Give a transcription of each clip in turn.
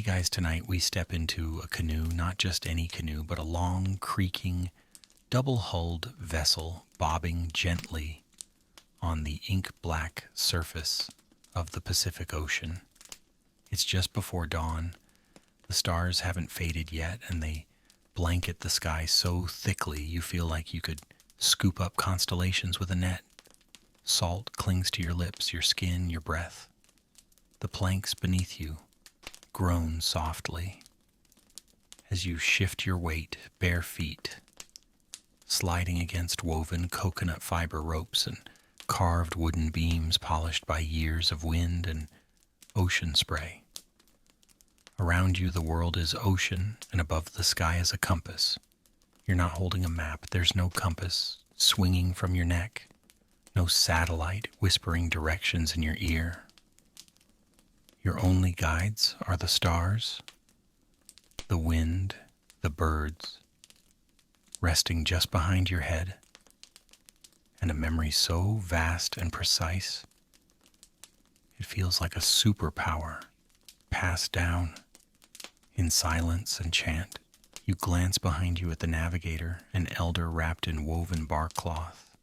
Hey guys, tonight we step into a canoe, not just any canoe, but a long, creaking, double-hulled vessel bobbing gently on the ink-black surface of the Pacific Ocean. It's just before dawn. The stars haven't faded yet, and they blanket the sky so thickly you feel like you could scoop up constellations with a net. Salt clings to your lips, your skin, your breath. The planks beneath you groan softly as you shift your weight, bare feet, sliding against woven coconut fiber ropes and carved wooden beams polished by years of wind and ocean spray. Around you, the world is ocean, and above the sky is a compass. You're not holding a map. There's no compass swinging from your neck, no satellite whispering directions in your ear. Your only guides are the stars, the wind, the birds, resting just behind your head, and a memory so vast and precise, it feels like a superpower passed down in silence and chant. You glance behind you at the navigator, an elder wrapped in woven bark cloth,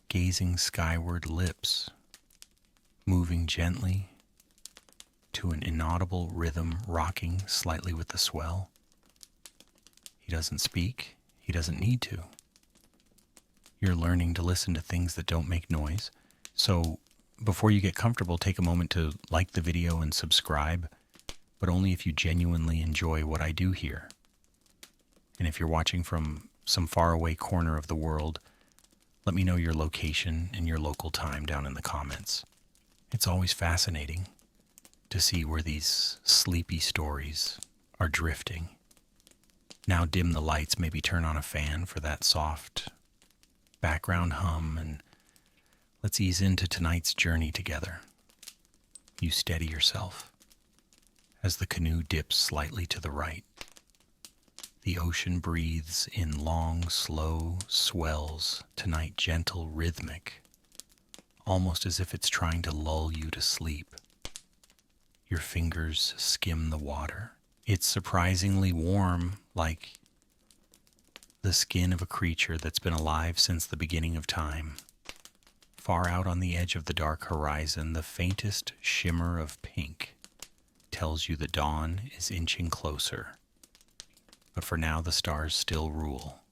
gazing skyward, lips moving gently to an inaudible rhythm rocking slightly with the swell. He doesn't speak. He doesn't need to. You're learning to listen to things that don't make noise. So before you get comfortable, take a moment to like the video and subscribe, but only if you genuinely enjoy what I do here. And if you're watching from some faraway corner of the world, let me know your location and your local time down in the comments. It's always fascinating to see where these sleepy stories are drifting. Now dim the lights, maybe turn on a fan for that soft background hum, and let's ease into tonight's journey together. You steady yourself as the canoe dips slightly to the right. The ocean breathes in long, slow swells, tonight gentle, rhythmic, almost as if it's trying to lull you to sleep. Your fingers skim the water. It's surprisingly warm, like the skin of a creature that's been alive since the beginning of time. Far out on the edge of the dark horizon, the faintest shimmer of pink tells you that dawn is inching closer. But for now, the stars still rule.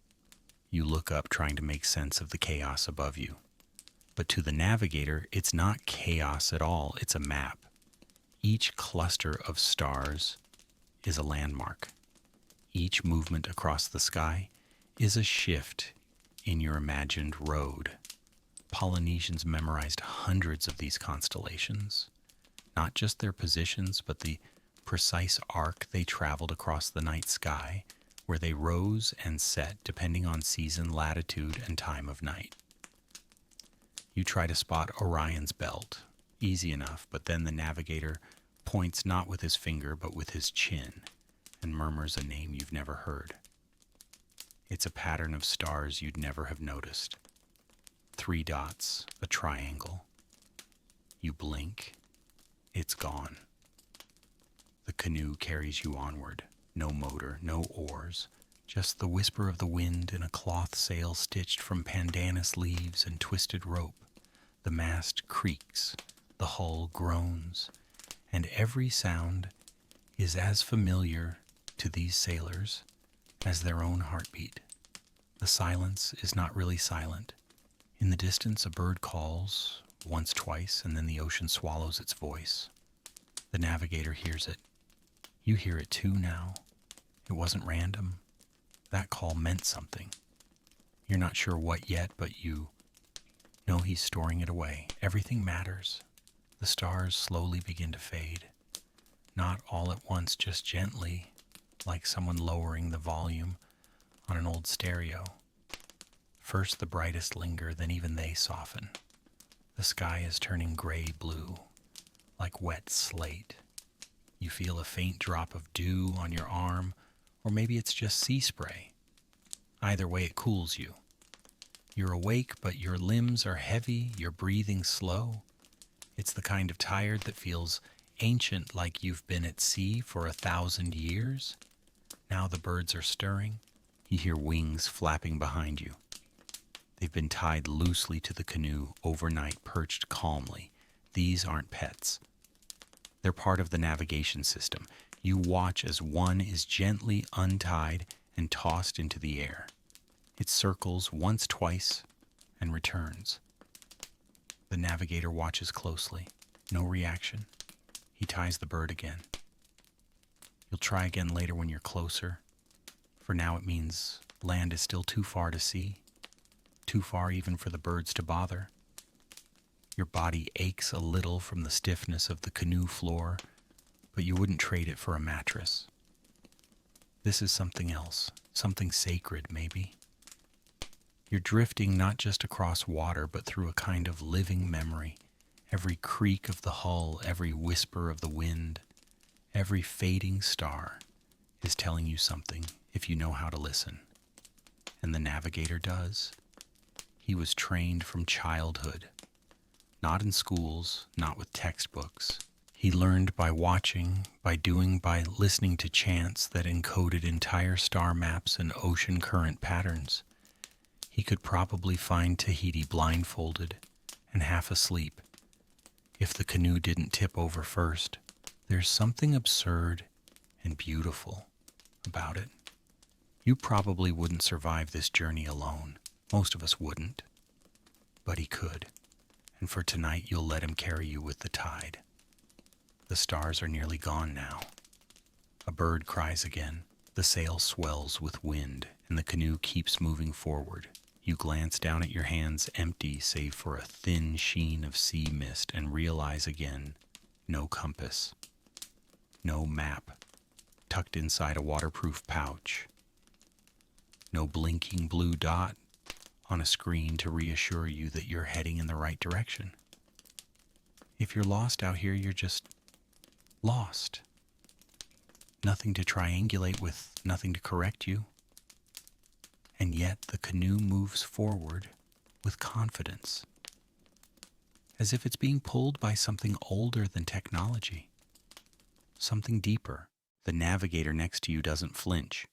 You look up, trying to make sense of the chaos above you. But to the navigator, it's not chaos at all. It's a map. Each cluster of stars is a landmark. Each movement across the sky is a shift in your imagined road. Polynesians memorized hundreds of these constellations, not just their positions, but the precise arc they traveled across the night sky, where they rose and set depending on season, latitude, and time of night. You try to spot Orion's belt. Easy enough, but then the navigator points not with his finger but with his chin and murmurs a name you've never heard. It's a pattern of stars you'd never have noticed. 3 dots, a triangle. You blink, it's gone. The canoe carries you onward. No motor, no oars, just the whisper of the wind in a cloth sail stitched from pandanus leaves and twisted rope. The mast creaks, the hull groans, and every sound is as familiar to these sailors as their own heartbeat. The silence is not really silent. In the distance, a bird calls once, twice, and then the ocean swallows its voice. The navigator hears it. You hear it too now. It wasn't random. That call meant something. You're not sure what yet, but you know he's storing it away. Everything matters. The stars slowly begin to fade. Not all at once, just gently, like someone lowering the volume on an old stereo. First the brightest linger, then even they soften. The sky is turning gray-blue, like wet slate. You feel a faint drop of dew on your arm, or maybe it's just sea spray. Either way, it cools you. You're awake, but your limbs are heavy, you're breathing slow. It's the kind of tired that feels ancient, like you've been at sea for 1,000 years. Now the birds are stirring. You hear wings flapping behind you. They've been tied loosely to the canoe overnight, perched calmly. These aren't pets. They're part of the navigation system. You watch as one is gently untied and tossed into the air. It circles once, twice, and returns. The navigator watches closely. No reaction. He ties the bird again. You'll try again later when you're closer. For now it means land is still too far to see, too far even for the birds to bother. Your body aches a little from the stiffness of the canoe floor, but you wouldn't trade it for a mattress. This is something else, something sacred maybe. You're drifting not just across water, but through a kind of living memory. Every creak of the hull, every whisper of the wind, every fading star is telling you something if you know how to listen. And the navigator does. He was trained from childhood, not in schools, not with textbooks. He learned by watching, by doing, by listening to chants that encoded entire star maps and ocean current patterns. He could probably find Tahiti blindfolded and half asleep if the canoe didn't tip over first. There's something absurd and beautiful about it. You probably wouldn't survive this journey alone. Most of us wouldn't. But he could. And for tonight, you'll let him carry you with the tide. The stars are nearly gone now. A bird cries again. The sail swells with wind, and the canoe keeps moving forward. You glance down at your hands, empty save for a thin sheen of sea mist, and realize again, no compass, no map, tucked inside a waterproof pouch, no blinking blue dot on a screen to reassure you that you're heading in the right direction. If you're lost out here, you're just lost. Nothing to triangulate with, nothing to correct you. And yet the canoe moves forward with confidence, as if it's being pulled by something older than technology, something deeper. The navigator next to you doesn't flinch.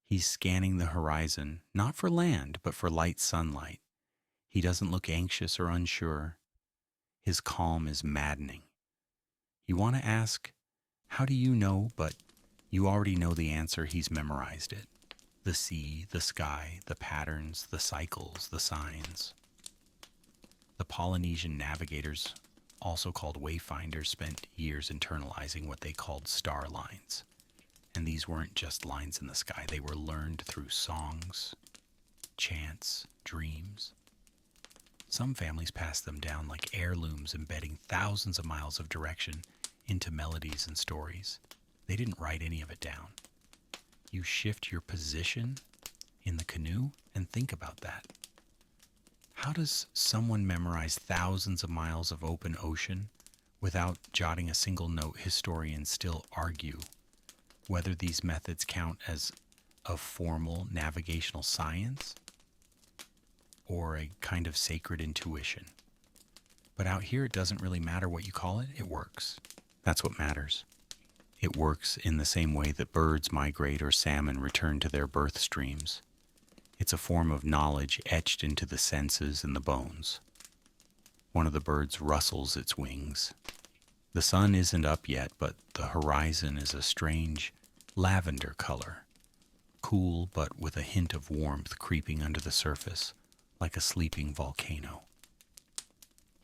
He's scanning the horizon, not for land, but for light sunlight. He doesn't look anxious or unsure. His calm is maddening. You want to ask, how do you know? But you already know the answer. He's memorized it. The sea, the sky, the patterns, the cycles, the signs. The Polynesian navigators, also called wayfinders, spent years internalizing what they called star lines. And these weren't just lines in the sky. They were learned through songs, chants, dreams. Some families passed them down like heirlooms, embedding thousands of miles of direction into melodies and stories. They didn't write any of it down. You shift your position in the canoe and think about that. How does someone memorize thousands of miles of open ocean without jotting a single note? Historians still argue whether these methods count as a formal navigational science or a kind of sacred intuition. But out here, it doesn't really matter what you call it. It works. That's what matters. It works in the same way that birds migrate or salmon return to their birth streams. It's a form of knowledge etched into the senses and the bones. One of the birds rustles its wings. The sun isn't up yet, but the horizon is a strange lavender color, cool but with a hint of warmth creeping under the surface, like a sleeping volcano.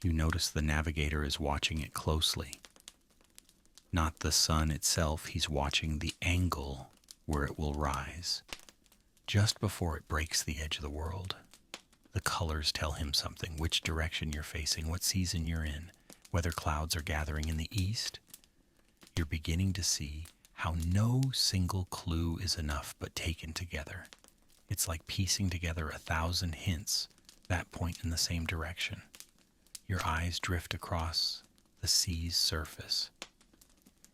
You notice the navigator is watching it closely. Not the sun itself, he's watching the angle where it will rise, just before it breaks the edge of the world. The colors tell him something, which direction you're facing, what season you're in, whether clouds are gathering in the east. You're beginning to see how no single clue is enough but taken together. It's like piecing together 1,000 hints that point in the same direction. Your eyes drift across the sea's surface.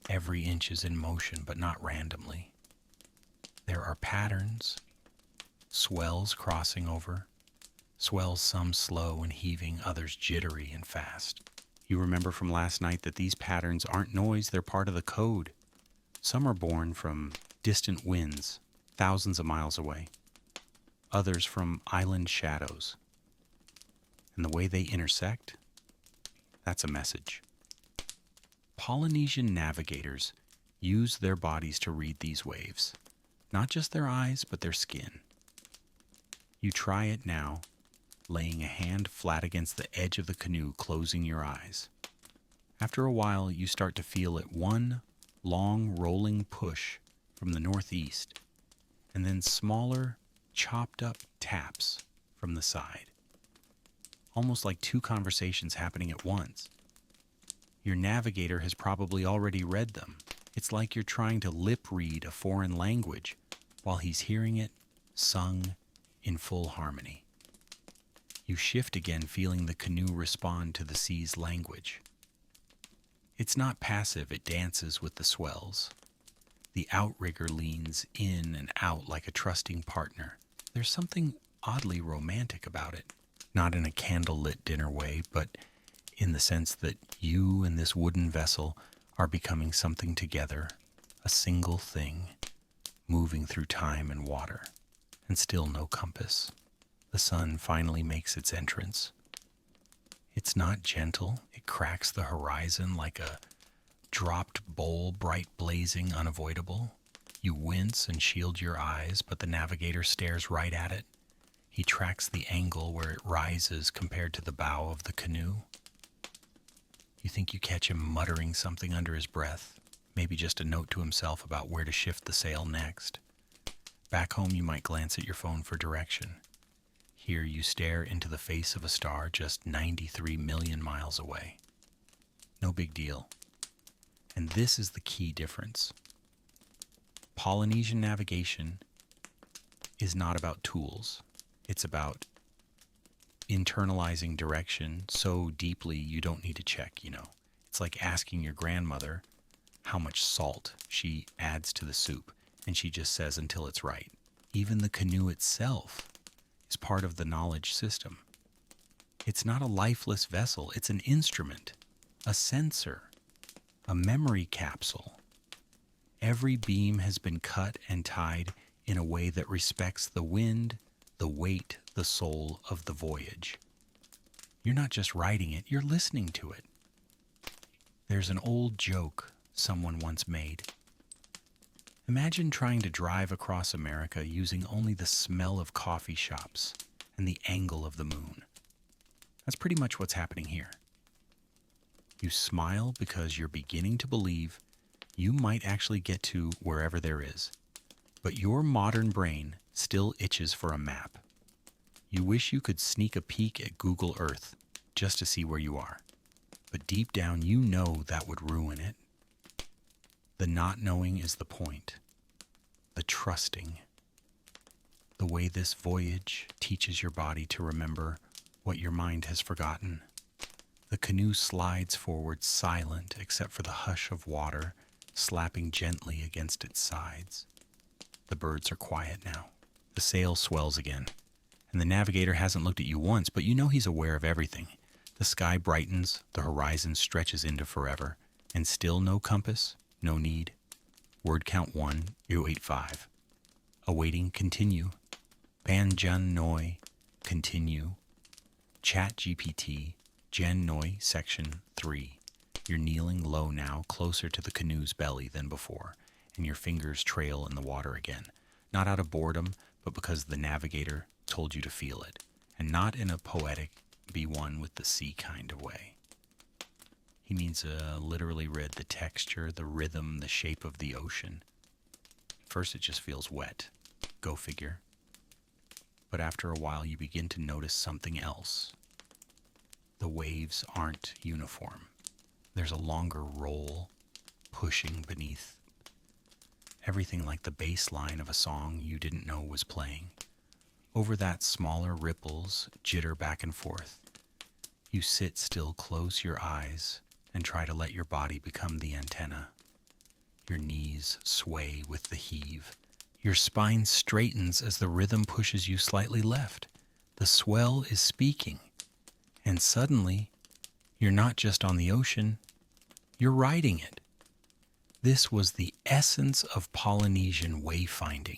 Every inch is in motion, but not randomly. There are patterns, swells crossing over, swells some slow and heaving, others jittery and fast. You remember from last night that these patterns aren't noise, they're part of the code. Some are born from distant winds, thousands of miles away. Others from island shadows. And the way they intersect, that's a message. Polynesian navigators use their bodies to read these waves. Not just their eyes, but their skin. You try it now, laying a hand flat against the edge of the canoe, closing your eyes. After a while, you start to feel it one long rolling push from the northeast, and then smaller, chopped up taps from the side. Almost like two conversations happening at once. Your navigator has probably already read them. It's like you're trying to lip read a foreign language while he's hearing it sung in full harmony. You shift again, feeling the canoe respond to the sea's language. It's not passive, it dances with the swells. The outrigger leans in and out like a trusting partner. There's something oddly romantic about it. Not in a candlelit dinner way, but in the sense that you and this wooden vessel are becoming something together, a single thing, moving through time and water, and still no compass. The sun finally makes its entrance. It's not gentle, it cracks the horizon like a dropped bowl, bright blazing, unavoidable. You wince and shield your eyes, but the navigator stares right at it. He tracks the angle where it rises compared to the bow of the canoe. You think you catch him muttering something under his breath, maybe just a note to himself about where to shift the sail next. Back home, you might glance at your phone for direction. Here, you stare into the face of a star just 93 million miles away. No big deal. And this is the key difference. Polynesian navigation is not about tools. It's about internalizing direction so deeply you don't need to check, It's like asking your grandmother how much salt she adds to the soup, and she just says until it's right. Even the canoe itself is part of the knowledge system. It's not a lifeless vessel, it's an instrument, a sensor, a memory capsule. Every beam has been cut and tied in a way that respects the wind, the weight, the soul of the voyage. You're not just writing it, you're listening to it. There's an old joke someone once made. Imagine trying to drive across America using only the smell of coffee shops and the angle of the moon. That's pretty much what's happening here. You smile because you're beginning to believe you might actually get to wherever there is. But your modern brain still itches for a map. You wish you could sneak a peek at Google Earth just to see where you are. But deep down, you know that would ruin it. The not knowing is the point. The trusting. The way this voyage teaches your body to remember what your mind has forgotten. The canoe slides forward silent except for the hush of water slapping gently against its sides. The birds are quiet now. The sail swells again. And the navigator hasn't looked at you once, but you know he's aware of everything. The sky brightens, the horizon stretches into forever, and still no compass, no need. Word count 1, 085. Awaiting continue. Ban Jun Noi, continue. Chat GPT, Gen Noi, section 3. You're kneeling low now, closer to the canoe's belly than before, and your fingers trail in the water again. Not out of boredom, but because the navigator told you to feel it, and not in a poetic, be one with the sea kind of way. He means literally read the texture, the rhythm, the shape of the ocean. First it just feels wet. Go figure. But after a while you begin to notice something else. The waves aren't uniform. There's a longer roll pushing beneath. Everything like the bass line of a song you didn't know was playing. Over that, smaller ripples jitter back and forth. You sit still, close your eyes, and try to let your body become the antenna. Your knees sway with the heave. Your spine straightens as the rhythm pushes you slightly left. The swell is speaking, and suddenly You're not just on the ocean, you're riding it. This was the essence of Polynesian wayfinding,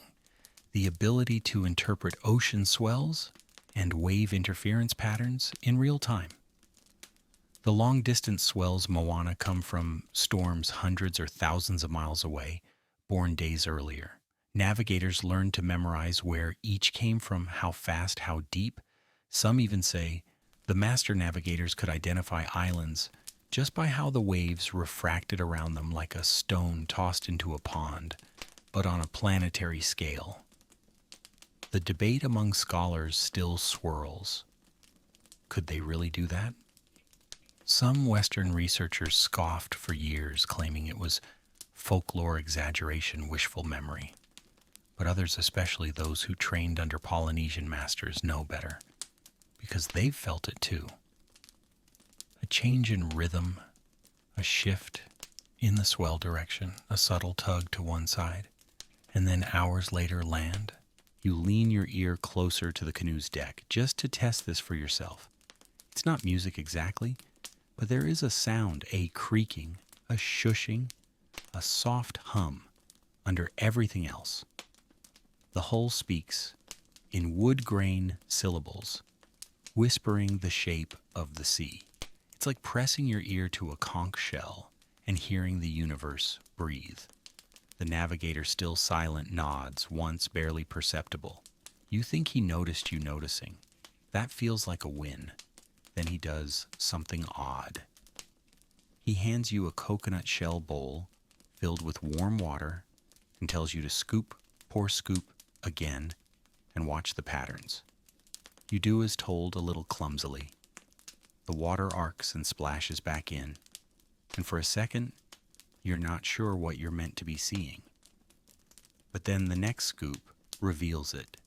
the ability to interpret ocean swells and wave interference patterns in real time. The long-distance swells Moana come from storms hundreds or thousands of miles away, born days earlier. Navigators learned to memorize where each came from, how fast, how deep. Some even say the master navigators could identify islands just by how the waves refracted around them like a stone tossed into a pond, but on a planetary scale. The debate among scholars still swirls. Could they really do that? Some Western researchers scoffed for years, claiming it was folklore exaggeration, wishful memory. But others, especially those who trained under Polynesian masters, know better, because they've felt it too. A change in rhythm, a shift in the swell direction, a subtle tug to one side, and then hours later land. You lean your ear closer to the canoe's deck just to test this for yourself. It's not music exactly, but there is a sound, a creaking, a shushing, a soft hum under everything else. The hull speaks in wood-grain syllables, whispering the shape of the sea. It's like pressing your ear to a conch shell and hearing the universe breathe. The navigator, still silent, nods, once barely perceptible. You think he noticed you noticing. That feels like a win. Then he does something odd. He hands you a coconut shell bowl filled with warm water and tells you to scoop, pour scoop again, and watch the patterns. You do as told, a little clumsily. The water arcs and splashes back in, and for a second, you're not sure what you're meant to be seeing. But then the next scoop reveals it.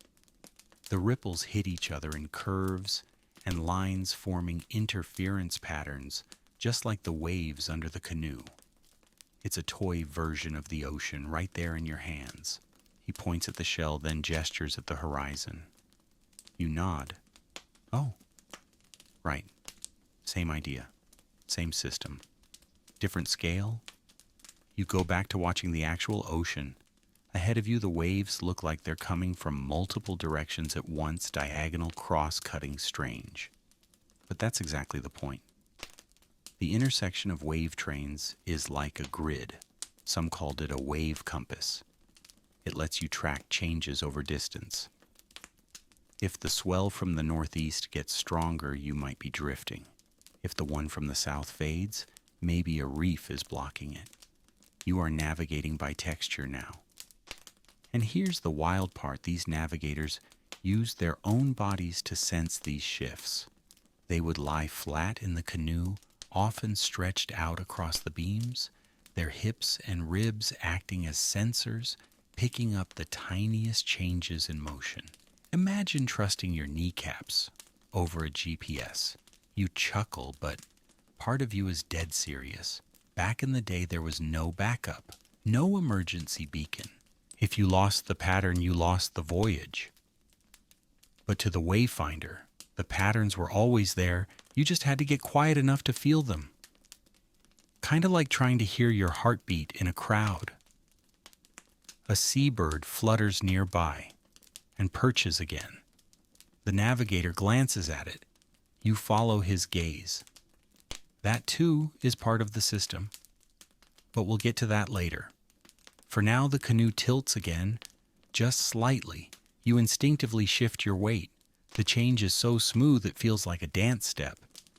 The ripples hit each other in curves and lines, forming interference patterns, just like the waves under the canoe. It's a toy version of the ocean right there in your hands. He points at the shell, then gestures at the horizon. You nod. Oh, right. Same idea, same system. Different scale. You go back to watching the actual ocean. Ahead of you, the waves look like they're coming from multiple directions at once, diagonal, cross-cutting, strange. But that's exactly the point. The intersection of wave trains is like a grid. Some called it a wave compass. It lets you track changes over distance. If the swell from the northeast gets stronger, you might be drifting. If the one from the south fades, maybe a reef is blocking it. You are navigating by texture now. And here's the wild part. These navigators use their own bodies to sense these shifts. They would lie flat in the canoe, often stretched out across the beams, their hips and ribs acting as sensors, picking up the tiniest changes in motion. Imagine trusting your kneecaps over a GPS. You chuckle, but part of you is dead serious. Back in the day, there was no backup, no emergency beacon. If you lost the pattern, you lost the voyage. But to the wayfinder, the patterns were always there. You just had to get quiet enough to feel them. Kind of like trying to hear your heartbeat in a crowd. A seabird flutters nearby and perches again. The navigator glances at it. You follow his gaze. That too is part of the system, but we'll get to that later. For now, the canoe tilts again, just slightly. You instinctively shift your weight. The change is so smooth it feels like a dance step.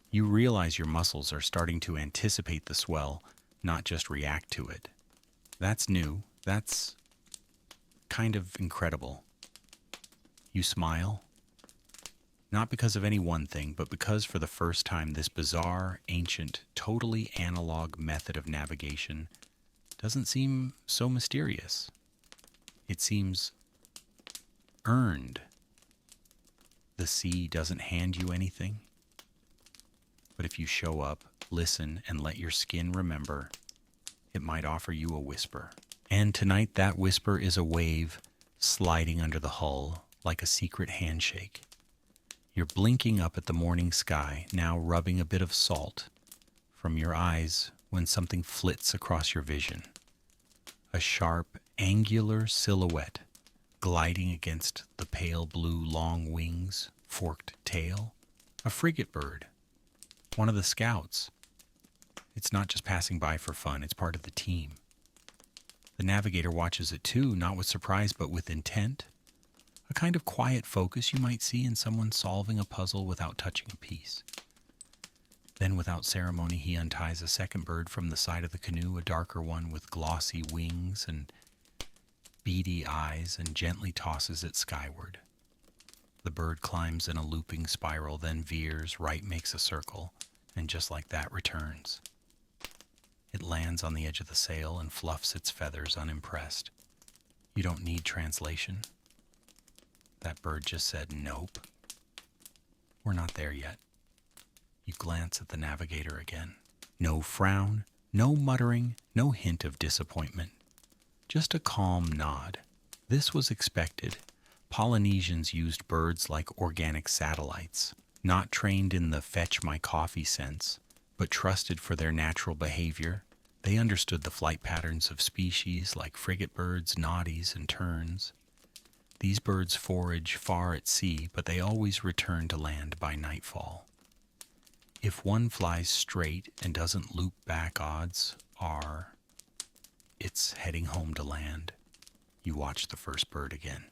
You realize your muscles are starting to anticipate the swell, not just react to it. That's new. That's kind of incredible. You smile. Not because of any one thing, but because for the first time this bizarre, ancient, totally analog method of navigation doesn't seem so mysterious. It seems earned. The sea doesn't hand you anything. But if you show up, listen, and let your skin remember, it might offer you a whisper. And tonight that whisper is a wave sliding under the hull like a secret handshake. You're blinking up at the morning sky, now rubbing a bit of salt from your eyes when something flits across your vision. A sharp, angular silhouette gliding against the pale blue long wings, forked tail. A frigate bird. One of the scouts. It's not just passing by for fun, it's part of the team. The navigator watches it too, not with surprise but with intent. A kind of quiet focus you might see in someone solving a puzzle without touching a piece. Then, without ceremony, he unties a second bird from the side of the canoe, a darker one with glossy wings and beady eyes, and gently tosses it skyward. The bird climbs in a looping spiral, then veers, right makes a circle, and just like that returns. It lands on the edge of the sail and fluffs its feathers unimpressed. You don't need translation. That bird just said, "Nope. We're not there yet." You glance at the navigator again. No frown, no muttering, no hint of disappointment. Just a calm nod. This was expected. Polynesians used birds like organic satellites, not trained in the fetch my coffee sense, but trusted for their natural behavior. They understood the flight patterns of species like frigate birds, noddies, and terns. These birds forage far at sea, but they always return to land by nightfall. If one flies straight and doesn't loop back, odds are it's heading home to land. You watch the first bird again.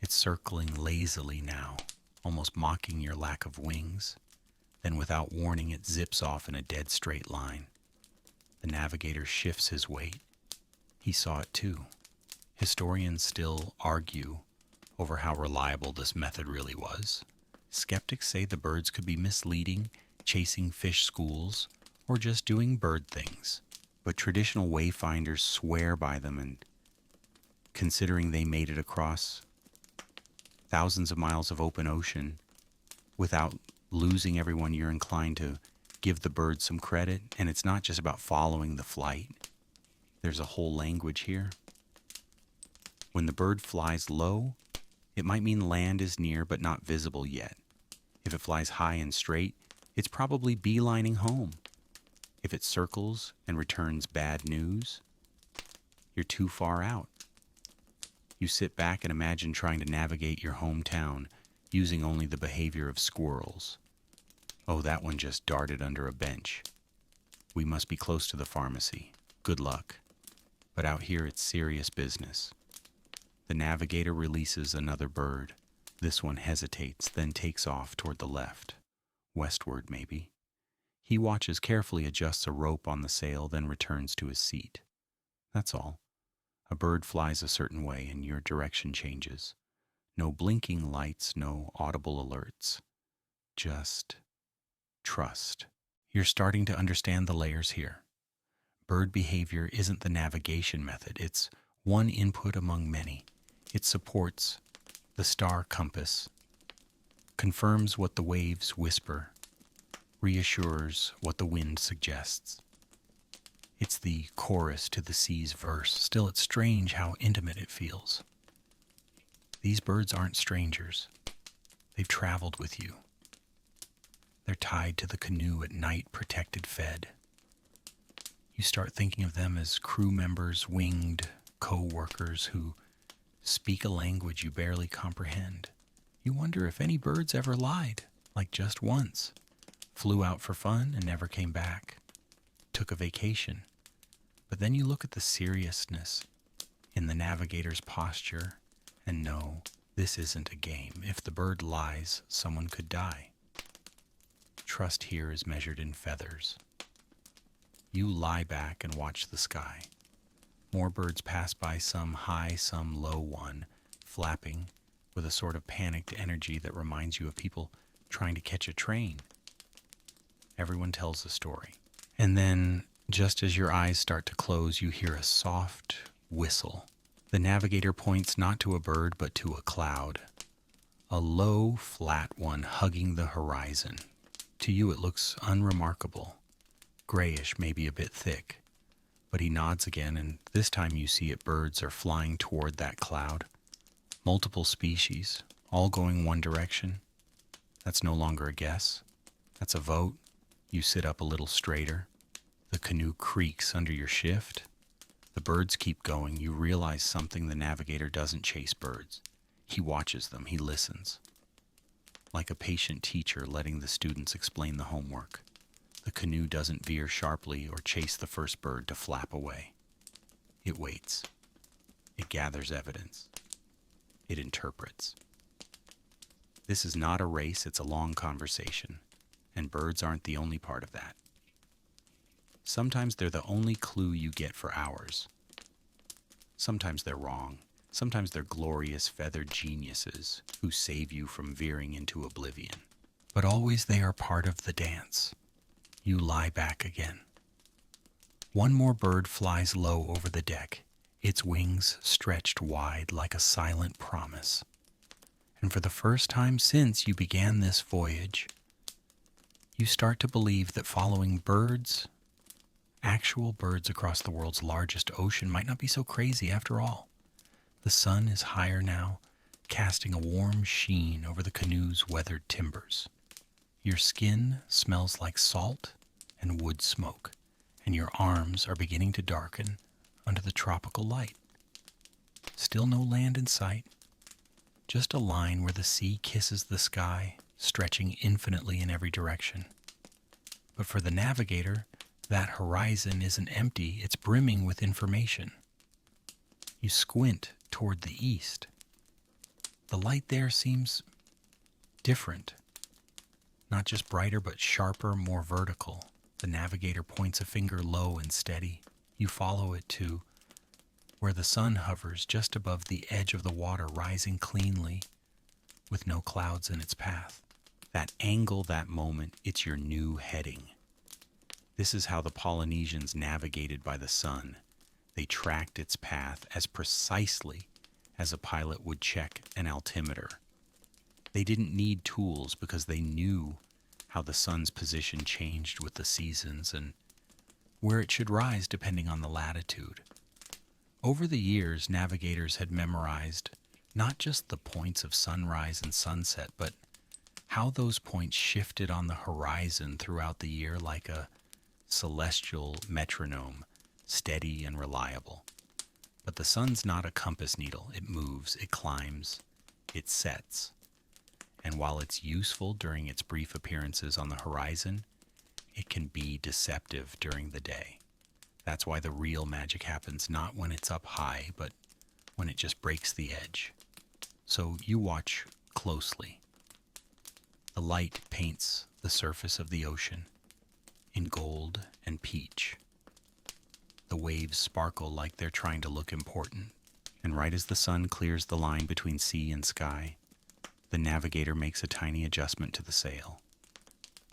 It's circling lazily now, almost mocking your lack of wings. Then without warning, it zips off in a dead straight line. The navigator shifts his weight. He saw it too. Historians still argue over how reliable this method really was. Skeptics say the birds could be misleading, chasing fish schools, or just doing bird things. But traditional wayfinders swear by them, and considering they made it across thousands of miles of open ocean without losing everyone, you're inclined to give the bird some credit. And it's not just about following the flight. There's a whole language here. When the bird flies low, it might mean land is near but not visible yet. If it flies high and straight, it's probably beelining home. If it circles and returns bad news, you're too far out. You sit back and imagine trying to navigate your hometown using only the behavior of squirrels. Oh, that one just darted under a bench. We must be close to the pharmacy. Good luck. But out here it's serious business. The navigator releases another bird. This one hesitates, then takes off toward the left. Westward, maybe. He watches carefully, adjusts a rope on the sail, then returns to his seat. That's all. A bird flies a certain way and your direction changes. No blinking lights, no audible alerts. Just trust. You're starting to understand the layers here. Bird behavior isn't the navigation method. It's one input among many. It supports the star compass, confirms what the waves whisper, reassures what the wind suggests. It's the chorus to the sea's verse. Still, it's strange how intimate it feels. These birds aren't strangers. They've traveled with you. They're tied to the canoe at night, protected, fed. You start thinking of them as crew members, winged co-workers who speak a language you barely comprehend. You wonder if any birds ever lied, like just once. Flew out for fun and never came back. Took a vacation. But then you look at the seriousness in the navigator's posture and know this isn't a game. If the bird lies, someone could die. Trust here is measured in feathers. You lie back and watch the sky. More birds pass by, some high, some low one, flapping with a sort of panicked energy that reminds you of people trying to catch a train. Everyone tells a story. And then, just as your eyes start to close, you hear a soft whistle. The navigator points not to a bird, but to a cloud. A low, flat one hugging the horizon. To you it looks unremarkable. Grayish, maybe a bit thick. But he nods again, and this time you see it. Birds are flying toward that cloud. Multiple species, all going one direction. That's no longer a guess. That's a vote. You sit up a little straighter. The canoe creaks under your shift. The birds keep going. You realize something: the navigator doesn't chase birds. He watches them. He listens. Like a patient teacher letting the students explain the homework. The canoe doesn't veer sharply or chase the first bird to flap away. It waits. It gathers evidence. It interprets. This is not a race, it's a long conversation, and birds aren't the only part of that. Sometimes they're the only clue you get for hours. Sometimes they're wrong. Sometimes they're glorious feathered geniuses who save you from veering into oblivion. But always they are part of the dance. You lie back again. One more bird flies low over the deck, its wings stretched wide like a silent promise. And for the first time since you began this voyage, you start to believe that following birds, actual birds across the world's largest ocean, might not be so crazy after all. The sun is higher now, casting a warm sheen over the canoe's weathered timbers. Your skin smells like salt and wood smoke, and your arms are beginning to darken under the tropical light. Still no land in sight, just a line where the sea kisses the sky, stretching infinitely in every direction. But for the navigator, that horizon isn't empty, it's brimming with information. You squint toward the east. The light there seems different. Not just brighter, but sharper, more vertical. The navigator points a finger low and steady. You follow it to where the sun hovers just above the edge of the water, rising cleanly with no clouds in its path. That angle, that moment, it's your new heading. This is how the Polynesians navigated by the sun. They tracked its path as precisely as a pilot would check an altimeter. They didn't need tools because they knew how the sun's position changed with the seasons and where it should rise depending on the latitude. Over the years, navigators had memorized not just the points of sunrise and sunset, but how those points shifted on the horizon throughout the year like a celestial metronome, steady and reliable. But the sun's not a compass needle. It moves, it climbs, it sets. And while it's useful during its brief appearances on the horizon, it can be deceptive during the day. That's why the real magic happens not when it's up high, but when it just breaks the edge. So you watch closely. The light paints the surface of the ocean in gold and peach. The waves sparkle like they're trying to look important. And right as the sun clears the line between sea and sky, the navigator makes a tiny adjustment to the sail.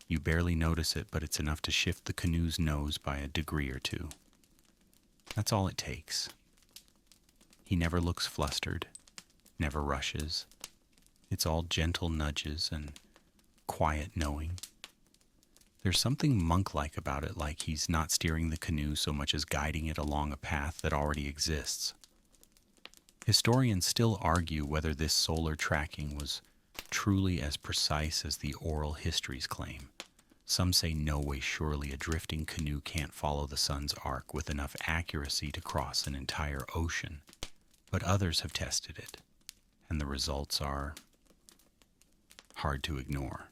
You barely notice it, but it's enough to shift the canoe's nose by a degree or two. That's all it takes. He never looks flustered, never rushes. It's all gentle nudges and quiet knowing. There's something monk-like about it, like he's not steering the canoe so much as guiding it along a path that already exists. Historians still argue whether this solar tracking was truly as precise as the oral histories claim. Some say no way, surely a drifting canoe can't follow the sun's arc with enough accuracy to cross an entire ocean. But others have tested it, and the results are hard to ignore.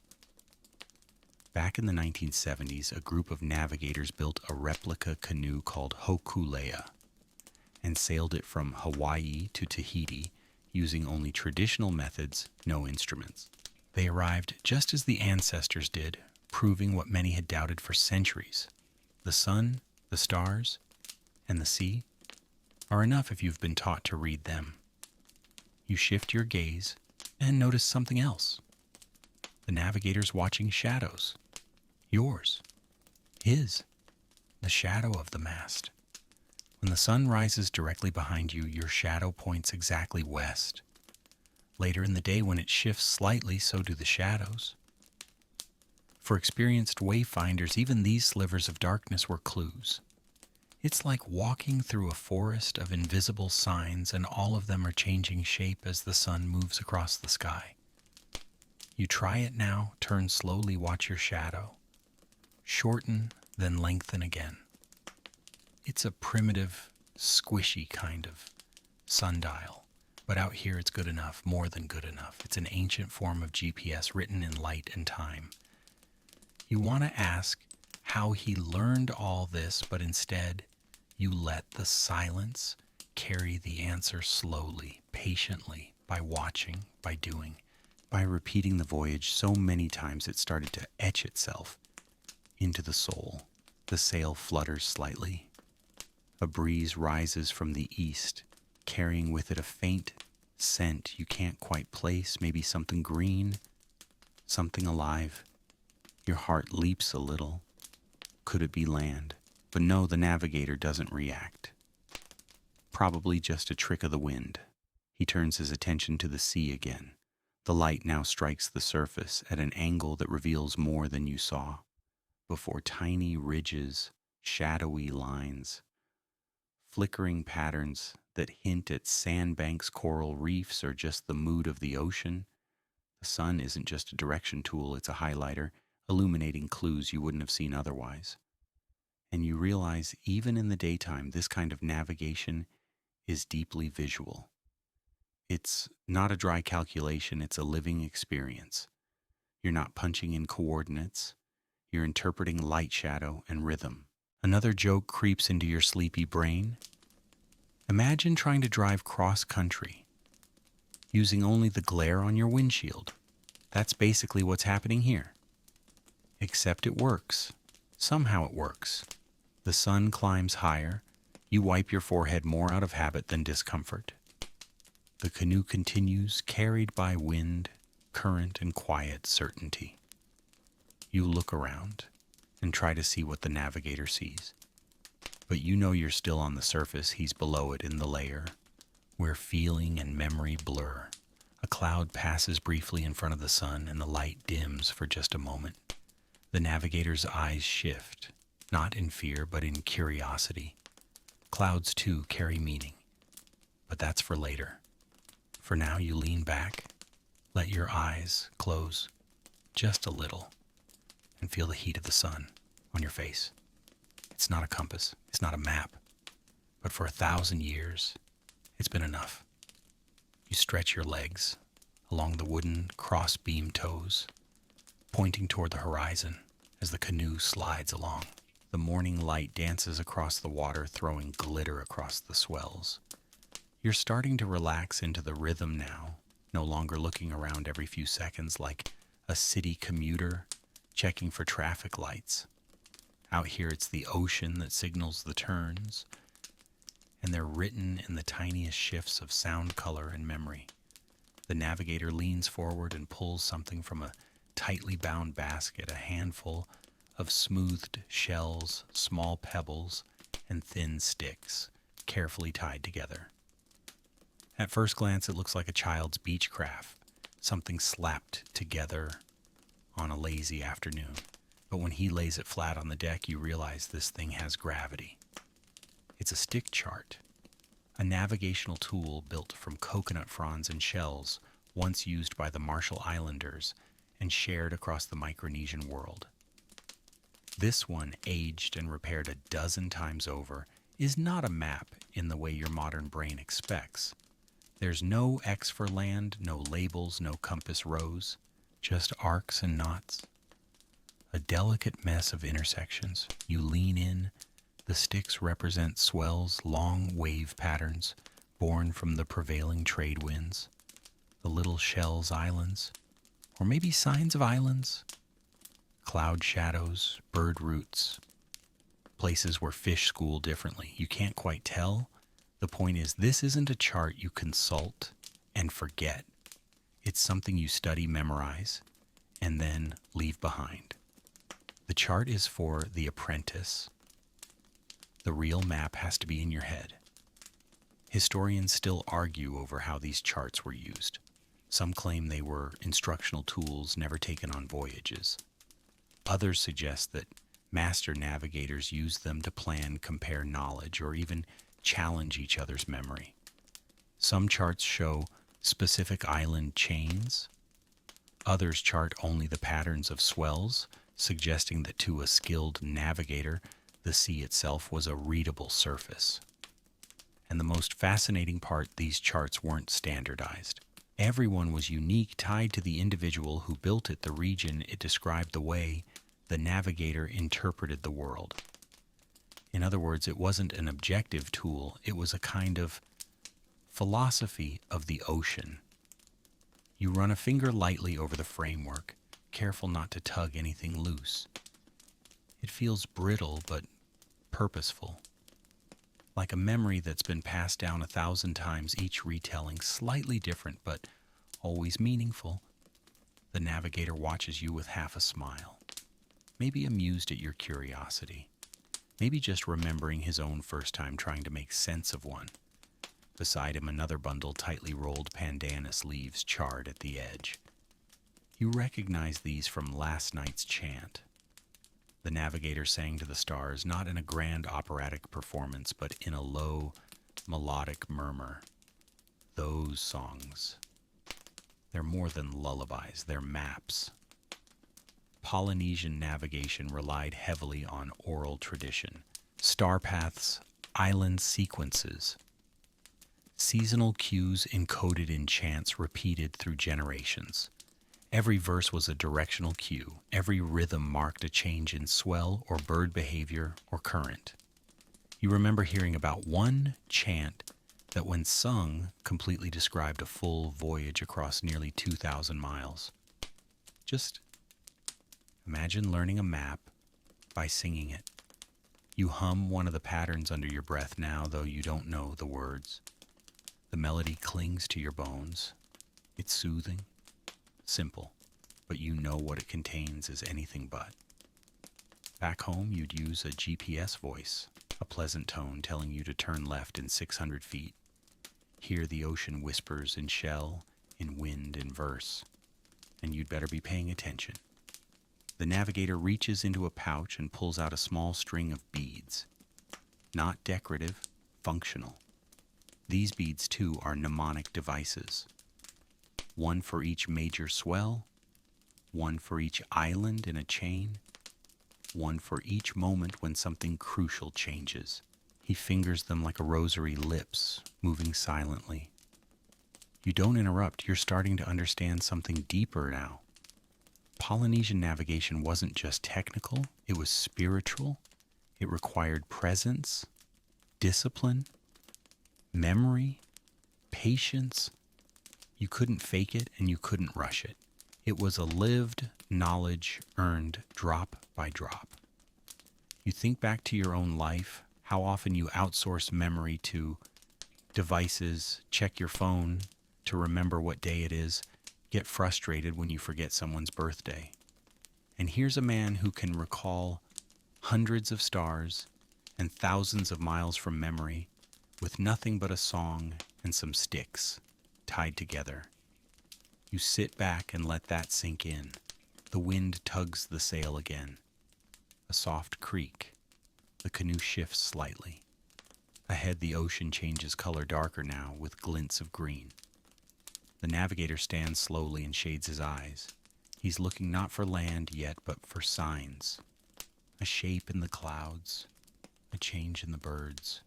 Back in the 1970s, a group of navigators built a replica canoe called Hokulea and sailed it from Hawaii to Tahiti using only traditional methods, no instruments. They arrived just as the ancestors did, proving what many had doubted for centuries. The sun, the stars, and the sea are enough if you've been taught to read them. You shift your gaze and notice something else. The navigator's watching shadows. Yours. His. The shadow of the mast. When the sun rises directly behind you, your shadow points exactly west. Later in the day, when it shifts slightly, so do the shadows. For experienced wayfinders, even these slivers of darkness were clues. It's like walking through a forest of invisible signs, and all of them are changing shape as the sun moves across the sky. You try it now, turn slowly, watch your shadow. Shorten, then lengthen again. It's a primitive, squishy kind of sundial. But out here it's good enough, more than good enough. It's an ancient form of GPS written in light and time. You want to ask how he learned all this, but instead you let the silence carry the answer slowly, patiently, by watching, by doing, by repeating the voyage so many times it started to etch itself into the soul. The sail flutters slightly. A breeze rises from the east, carrying with it a faint scent you can't quite place, maybe something green, something alive. Your heart leaps a little. Could it be land? But no, the navigator doesn't react. Probably just a trick of the wind. He turns his attention to the sea again. The light now strikes the surface at an angle that reveals more than you saw. Before tiny ridges, shadowy lines, flickering patterns that hint at sandbanks, coral reefs, or just the mood of the ocean. The sun isn't just a direction tool, it's a highlighter, illuminating clues you wouldn't have seen otherwise. And you realize even in the daytime, this kind of navigation is deeply visual. It's not a dry calculation, it's a living experience. You're not punching in coordinates, you're interpreting light, shadow, and rhythm. Another joke creeps into your sleepy brain. Imagine trying to drive cross-country, using only the glare on your windshield. That's basically what's happening here. Except it works. Somehow it works. The sun climbs higher. You wipe your forehead more out of habit than discomfort. The canoe continues, carried by wind, current, and quiet certainty. You look around and try to see what the navigator sees. But you know you're still on the surface, he's below it in the layer, where feeling and memory blur. A cloud passes briefly in front of the sun, and the light dims for just a moment. The navigator's eyes shift, not in fear, but in curiosity. Clouds, too, carry meaning, but that's for later. For now, you lean back, let your eyes close just a little, and feel the heat of the sun on your face. It's not a compass, it's not a map, but for 1,000 years, it's been enough. You stretch your legs along the wooden cross-beam toes, pointing toward the horizon as the canoe slides along. The morning light dances across the water, throwing glitter across the swells. You're starting to relax into the rhythm now, no longer looking around every few seconds like a city commuter checking for traffic lights. Out here, it's the ocean that signals the turns, and they're written in the tiniest shifts of sound, color, and memory. The navigator leans forward and pulls something from a tightly bound basket, a handful of smoothed shells, small pebbles, and thin sticks, carefully tied together. At first glance, it looks like a child's beach craft, something slapped together on a lazy afternoon. But when he lays it flat on the deck, you realize this thing has gravity. It's a stick chart, a navigational tool built from coconut fronds and shells, once used by the Marshall Islanders and shared across the Micronesian world. This one, aged and repaired 12 times over, is not a map in the way your modern brain expects. There's no X for land, no labels, no compass rose, just arcs and knots. A delicate mess of intersections. You lean in. The sticks represent swells, long wave patterns born from the prevailing trade winds. The little shells, islands, or maybe signs of islands. Cloud shadows, bird roots, places where fish school differently. You can't quite tell. The point is, this isn't a chart you consult and forget. It's something you study, memorize, and then leave behind. The chart is for the apprentice. The real map has to be in your head. Historians still argue over how these charts were used. Some claim they were instructional tools never taken on voyages. Others suggest that master navigators used them to plan, compare knowledge, or even challenge each other's memory. Some charts show specific island chains. Others chart only the patterns of swells, suggesting that to a skilled navigator, The sea itself was a readable surface. And the most fascinating part, these charts weren't standardized. Everyone was unique, tied to the individual who built it, the region it described, the way the navigator interpreted the world. In other words, it wasn't an objective tool, it was a kind of philosophy of the ocean. You run a finger lightly over the framework, careful not to tug anything loose. It feels brittle but purposeful, like a memory that's been passed down 1,000 times, each retelling slightly different but always meaningful. The navigator watches you with half a smile, maybe amused at your curiosity, maybe just remembering his own first time trying to make sense of one. Beside him, another bundle tightly rolled pandanus leaves charred at the edge. You recognize these from last night's chant. The navigator sang to the stars, not in a grand operatic performance, but in a low, melodic murmur. Those songs. They're more than lullabies, they're maps. Polynesian navigation relied heavily on oral tradition. Star paths, island sequences, seasonal cues encoded in chants repeated through generations. Every verse was a directional cue. Every rhythm marked a change in swell or bird behavior or current. You remember hearing about one chant that, when sung, completely described a full voyage across nearly 2,000 miles. Just imagine learning a map by singing it. You hum one of the patterns under your breath now, though you don't know the words. The melody clings to your bones. It's soothing, simple, but you know what it contains is anything but. Back home, you'd use a GPS voice, a pleasant tone telling you to turn left in 600 feet. Hear the ocean whispers in shell, in wind, in verse, and you'd better be paying attention. The navigator reaches into a pouch and pulls out a small string of beads. Not decorative, functional. These beads, too, are mnemonic devices. One for each major swell, one for each island in a chain, one for each moment when something crucial changes. He fingers them like a rosary, lips moving silently. You don't interrupt, you're starting to understand something deeper now. Polynesian navigation wasn't just technical, it was spiritual. It required presence, discipline, memory, patience. You couldn't fake it and you couldn't rush it. It was a lived knowledge earned drop by drop. You think back to your own life, how often you outsource memory to devices, check your phone to remember what day it is, get frustrated when you forget someone's birthday. And here's a man who can recall hundreds of stars and thousands of miles from memory with nothing but a song and some sticks tied together. You sit back and let that sink in. The wind tugs the sail again. A soft creak. The canoe shifts slightly. Ahead, the ocean changes color, darker now, with glints of green. The navigator stands slowly and shades his eyes. He's looking not for land yet, but for signs. A shape in the clouds, a change in the birds,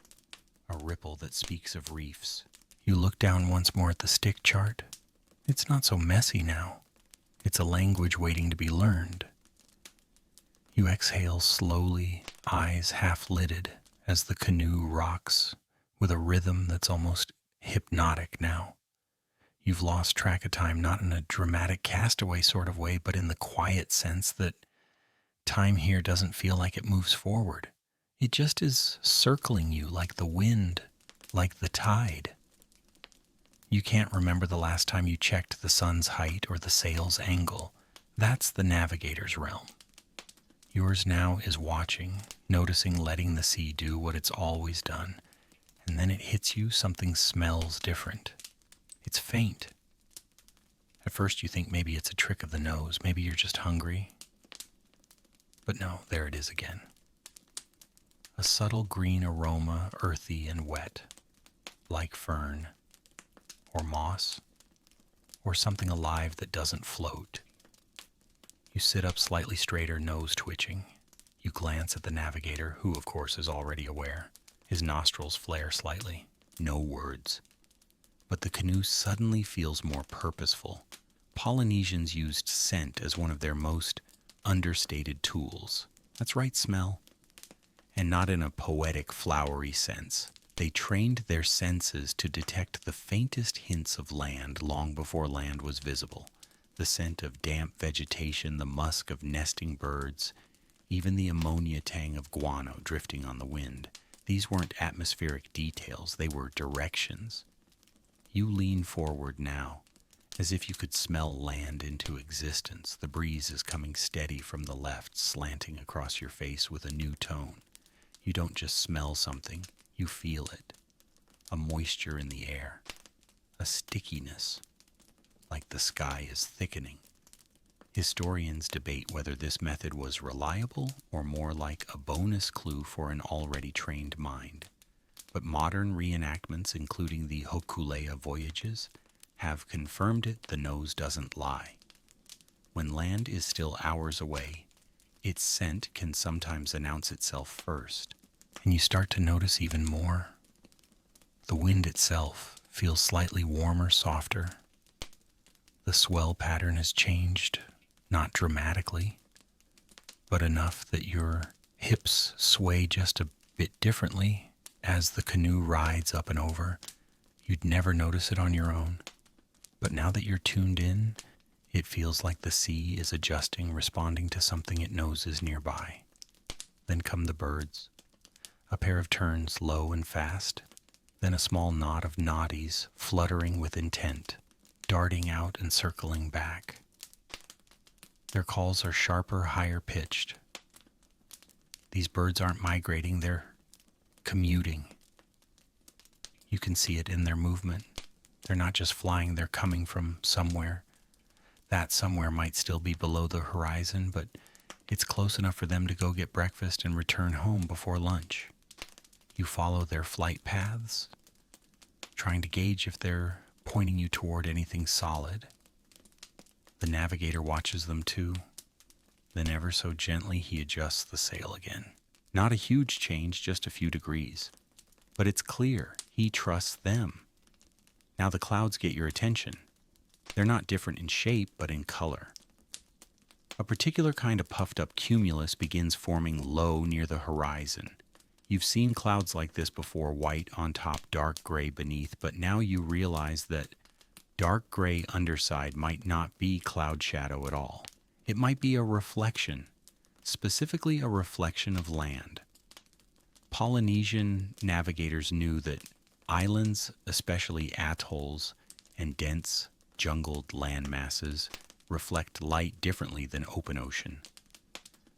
a ripple that speaks of reefs. You look down once more at the stick chart. It's not so messy now. It's a language waiting to be learned. You exhale slowly, eyes half-lidded, as the canoe rocks with a rhythm that's almost hypnotic now. You've lost track of time, not in a dramatic castaway sort of way, but in the quiet sense that time here doesn't feel like it moves forward. It just is circling you like the wind, like the tide. You can't remember the last time you checked the sun's height or the sail's angle. That's the navigator's realm. Yours now is watching, noticing, letting the sea do what it's always done. And then it hits you, something smells different. It's faint. At first you think maybe it's a trick of the nose, maybe you're just hungry. But no, there it is again. A subtle green aroma, earthy and wet, like fern, or moss, or something alive that doesn't float. You sit up slightly straighter, nose twitching. You glance at the navigator, who of course is already aware. His nostrils flare slightly. No words. But the canoe suddenly feels more purposeful. Polynesians used scent as one of their most understated tools. That's right, smell. And not in a poetic, flowery sense. They trained their senses to detect the faintest hints of land long before land was visible. The scent of damp vegetation, the musk of nesting birds, even the ammonia tang of guano drifting on the wind. These weren't atmospheric details, they were directions. You lean forward now, as if you could smell land into existence. The breeze is coming steady from the left, slanting across your face with a new tone. You don't just smell something, you feel it. A moisture in the air, a stickiness, like the sky is thickening. Historians debate whether this method was reliable or more like a bonus clue for an already trained mind. But modern reenactments, including the Hokulea voyages, have confirmed it. The nose doesn't lie. When land is still hours away, its scent can sometimes announce itself first. And you start to notice even more. The wind itself feels slightly warmer, softer. The swell pattern has changed, not dramatically, but enough that your hips sway just a bit differently as the canoe rides up and over. You'd never notice it on your own. But now that you're tuned in, it feels like the sea is adjusting, responding to something it knows is nearby. Then come the birds. A pair of terns, low and fast. Then a small knot of noddies, fluttering with intent, darting out and circling back. Their calls are sharper, higher pitched. These birds aren't migrating, they're commuting. You can see it in their movement. They're not just flying, they're coming from somewhere. That somewhere might still be below the horizon, but it's close enough for them to go get breakfast and return home before lunch. You follow their flight paths, trying to gauge if they're pointing you toward anything solid. The navigator watches them too. Then ever so gently he adjusts the sail again. Not a huge change, just a few degrees. But it's clear he trusts them. Now the clouds get your attention. They're not different in shape, but in color. A particular kind of puffed up cumulus begins forming low near the horizon. You've seen clouds like this before, white on top, dark gray beneath, but now you realize that dark gray underside might not be cloud shadow at all. It might be a reflection, specifically a reflection of land. Polynesian navigators knew that islands, especially atolls and dense, jungled land masses, reflect light differently than open ocean.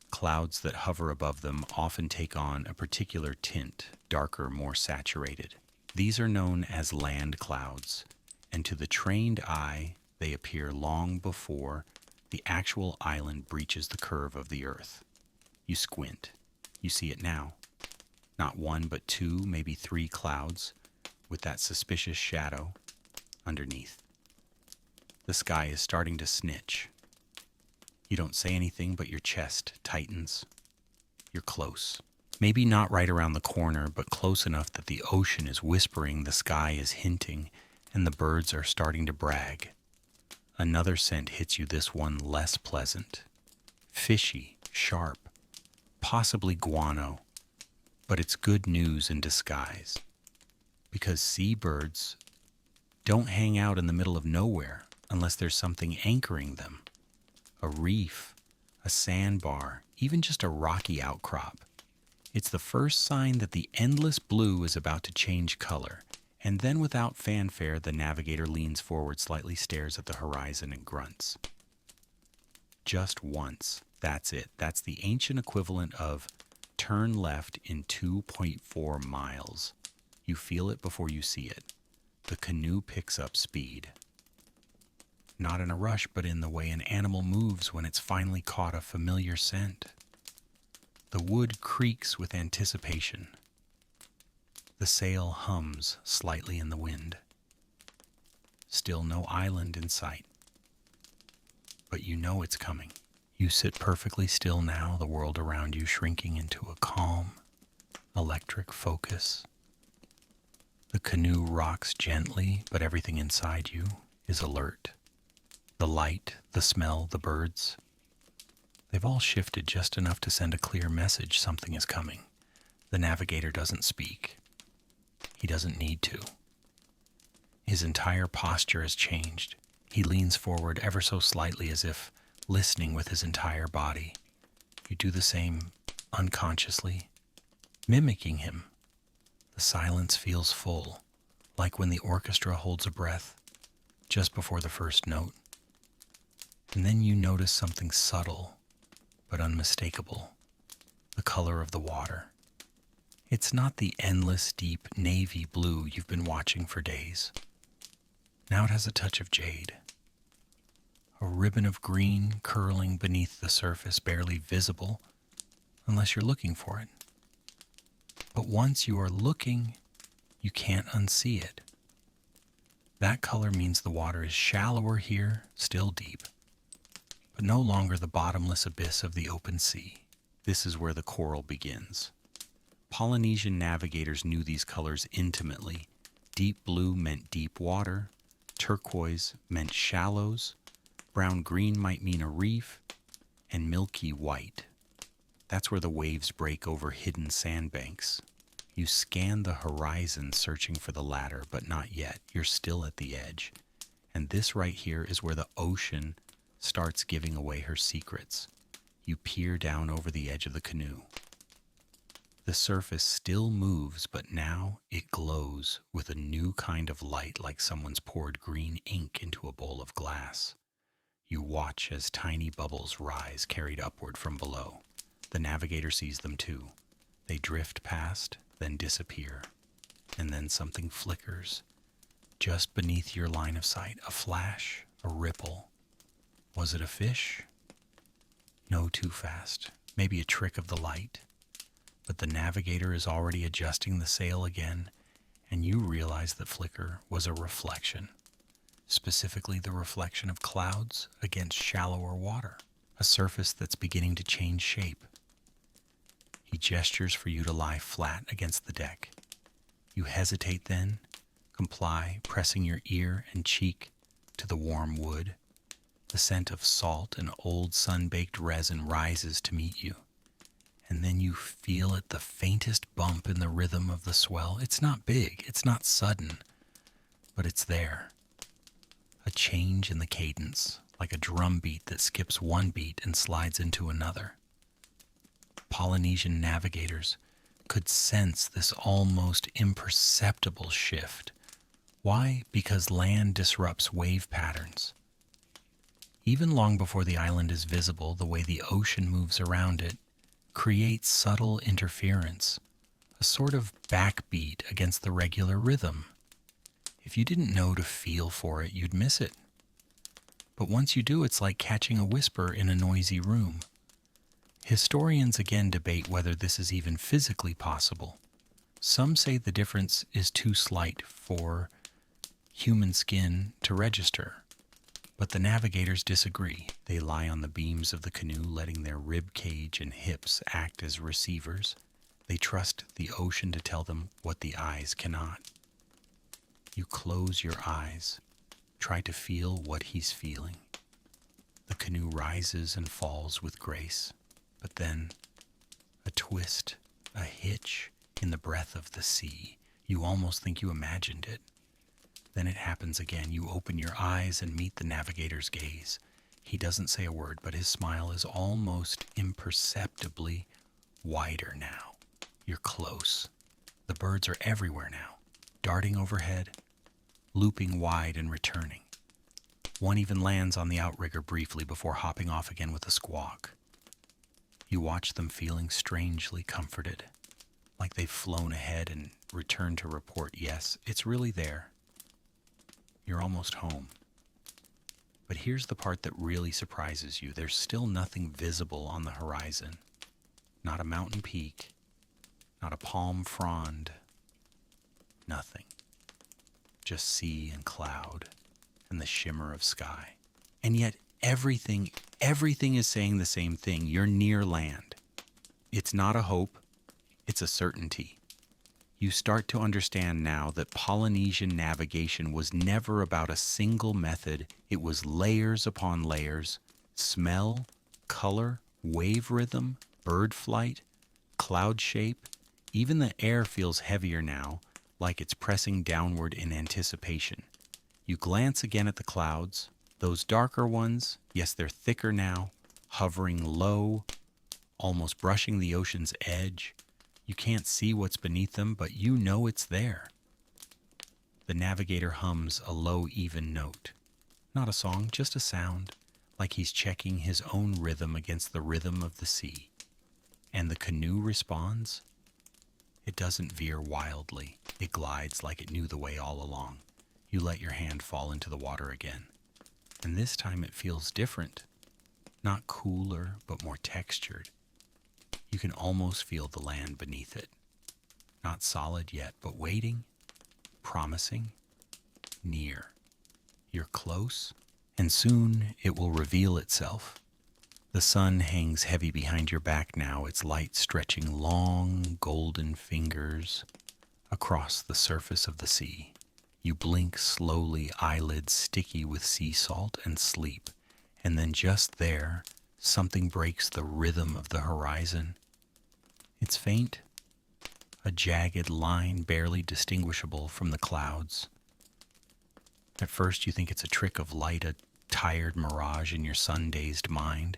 Clouds that hover above them often take on a particular tint, darker, more saturated. These are known as land clouds, and to the trained eye, they appear long before the actual island breaches the curve of the earth. You squint. You see it now. Not one, but two, maybe three clouds with that suspicious shadow underneath. The sky is starting to snitch. You don't say anything, but your chest tightens. You're close. Maybe not right around the corner, but close enough that the ocean is whispering, the sky is hinting, and the birds are starting to brag. Another scent hits you, this one less pleasant. Fishy, sharp, possibly guano, but it's good news in disguise. Because seabirds don't hang out in the middle of nowhere unless there's something anchoring them. A reef, a sandbar, even just a rocky outcrop. It's the first sign that the endless blue is about to change color. And then without fanfare, the navigator leans forward, slightly stares at the horizon and grunts. Just once. That's it. That's the ancient equivalent of turn left in 2.4 miles. You feel it before you see it. The canoe picks up speed. Not in a rush, but in the way an animal moves when it's finally caught a familiar scent. The wood creaks with anticipation. The sail hums slightly in the wind. Still no island in sight. But you know it's coming. You sit perfectly still now, the world around you shrinking into a calm, electric focus. The canoe rocks gently, but everything inside you is alert. The light, the smell, the birds, they've all shifted just enough to send a clear message something is coming. The navigator doesn't speak. He doesn't need to. His entire posture has changed. He leans forward ever so slightly as if listening with his entire body. You do the same unconsciously, mimicking him. The silence feels full, like when the orchestra holds a breath just before the first note. And then you notice something subtle but unmistakable, the color of the water. It's not the endless deep navy blue you've been watching for days. Now it has a touch of jade. A ribbon of green curling beneath the surface, barely visible unless you're looking for it. But once you are looking, you can't unsee it. That color means the water is shallower here, still deep, but no longer the bottomless abyss of the open sea. This is where the coral begins. Polynesian navigators knew these colors intimately. Deep blue meant deep water, turquoise meant shallows, brown-green might mean a reef, and milky white. That's where the waves break over hidden sandbanks. You scan the horizon searching for the latter, but not yet. You're still at the edge. And this right here is where the ocean starts giving away her secrets. You peer down over the edge of the canoe. The surface still moves, but now it glows with a new kind of light, like someone's poured green ink into a bowl of glass. You watch as tiny bubbles rise, carried upward from below. The navigator sees them too. They drift past, then disappear. And then something flickers just beneath your line of sight. A flash, a ripple. Was it a fish? No, too fast. Maybe a trick of the light. But the navigator is already adjusting the sail again, and you realize the flicker was a reflection. Specifically the reflection of clouds against shallower water, a surface that's beginning to change shape. He gestures for you to lie flat against the deck. You hesitate then, comply, pressing your ear and cheek to the warm wood. The scent of salt and old sun-baked resin rises to meet you. And then you feel it, the faintest bump in the rhythm of the swell. It's not big, it's not sudden, but it's there. A change in the cadence, like a drum beat that skips one beat and slides into another. Polynesian navigators could sense this almost imperceptible shift. Why? Because land disrupts wave patterns. Even long before the island is visible, the way the ocean moves around it creates subtle interference, a sort of backbeat against the regular rhythm. If you didn't know to feel for it, you'd miss it. But once you do, it's like catching a whisper in a noisy room. Historians again debate whether this is even physically possible. Some say the difference is too slight for human skin to register. But the navigators disagree. They lie on the beams of the canoe, letting their rib cage and hips act as receivers. They trust the ocean to tell them what the eyes cannot. You close your eyes, try to feel what he's feeling. The canoe rises and falls with grace, but then a twist, a hitch in the breath of the sea. You almost think you imagined it. Then it happens again. You open your eyes and meet the navigator's gaze. He doesn't say a word, but his smile is almost imperceptibly wider now. You're close. The birds are everywhere now, darting overhead, looping wide and returning. One even lands on the outrigger briefly before hopping off again with a squawk. You watch them feeling strangely comforted, like they've flown ahead and returned to report, yes, it's really there. You're almost home. But here's the part that really surprises you. There's still nothing visible on the horizon. Not a mountain peak, not a palm frond, nothing. Just sea and cloud and the shimmer of sky. And yet everything Everything is saying the same thing. You're near land. It's not a hope, it's a certainty. You start to understand now that Polynesian navigation was never about a single method. It was layers upon layers: smell, color, wave rhythm, bird flight, cloud shape. Even the air feels heavier now, like it's pressing downward in anticipation. You glance again at the clouds. Those darker ones, yes, they're thicker now, hovering low, almost brushing the ocean's edge. You can't see what's beneath them, but you know it's there. The navigator hums a low, even note. Not a song, just a sound, like he's checking his own rhythm against the rhythm of the sea. And the canoe responds. It doesn't veer wildly. It glides like it knew the way all along. You let your hand fall into the water again. And this time it feels different. Not cooler, but more textured. You can almost feel the land beneath it. Not solid yet, but waiting, promising, near. You're close, and soon it will reveal itself. The sun hangs heavy behind your back now, its light stretching long, golden fingers across the surface of the sea. You blink slowly, eyelids sticky with sea salt, and sleep. And then just there, something breaks the rhythm of the horizon. It's faint, a jagged line barely distinguishable from the clouds. At first you think it's a trick of light, a tired mirage in your sun-dazed mind.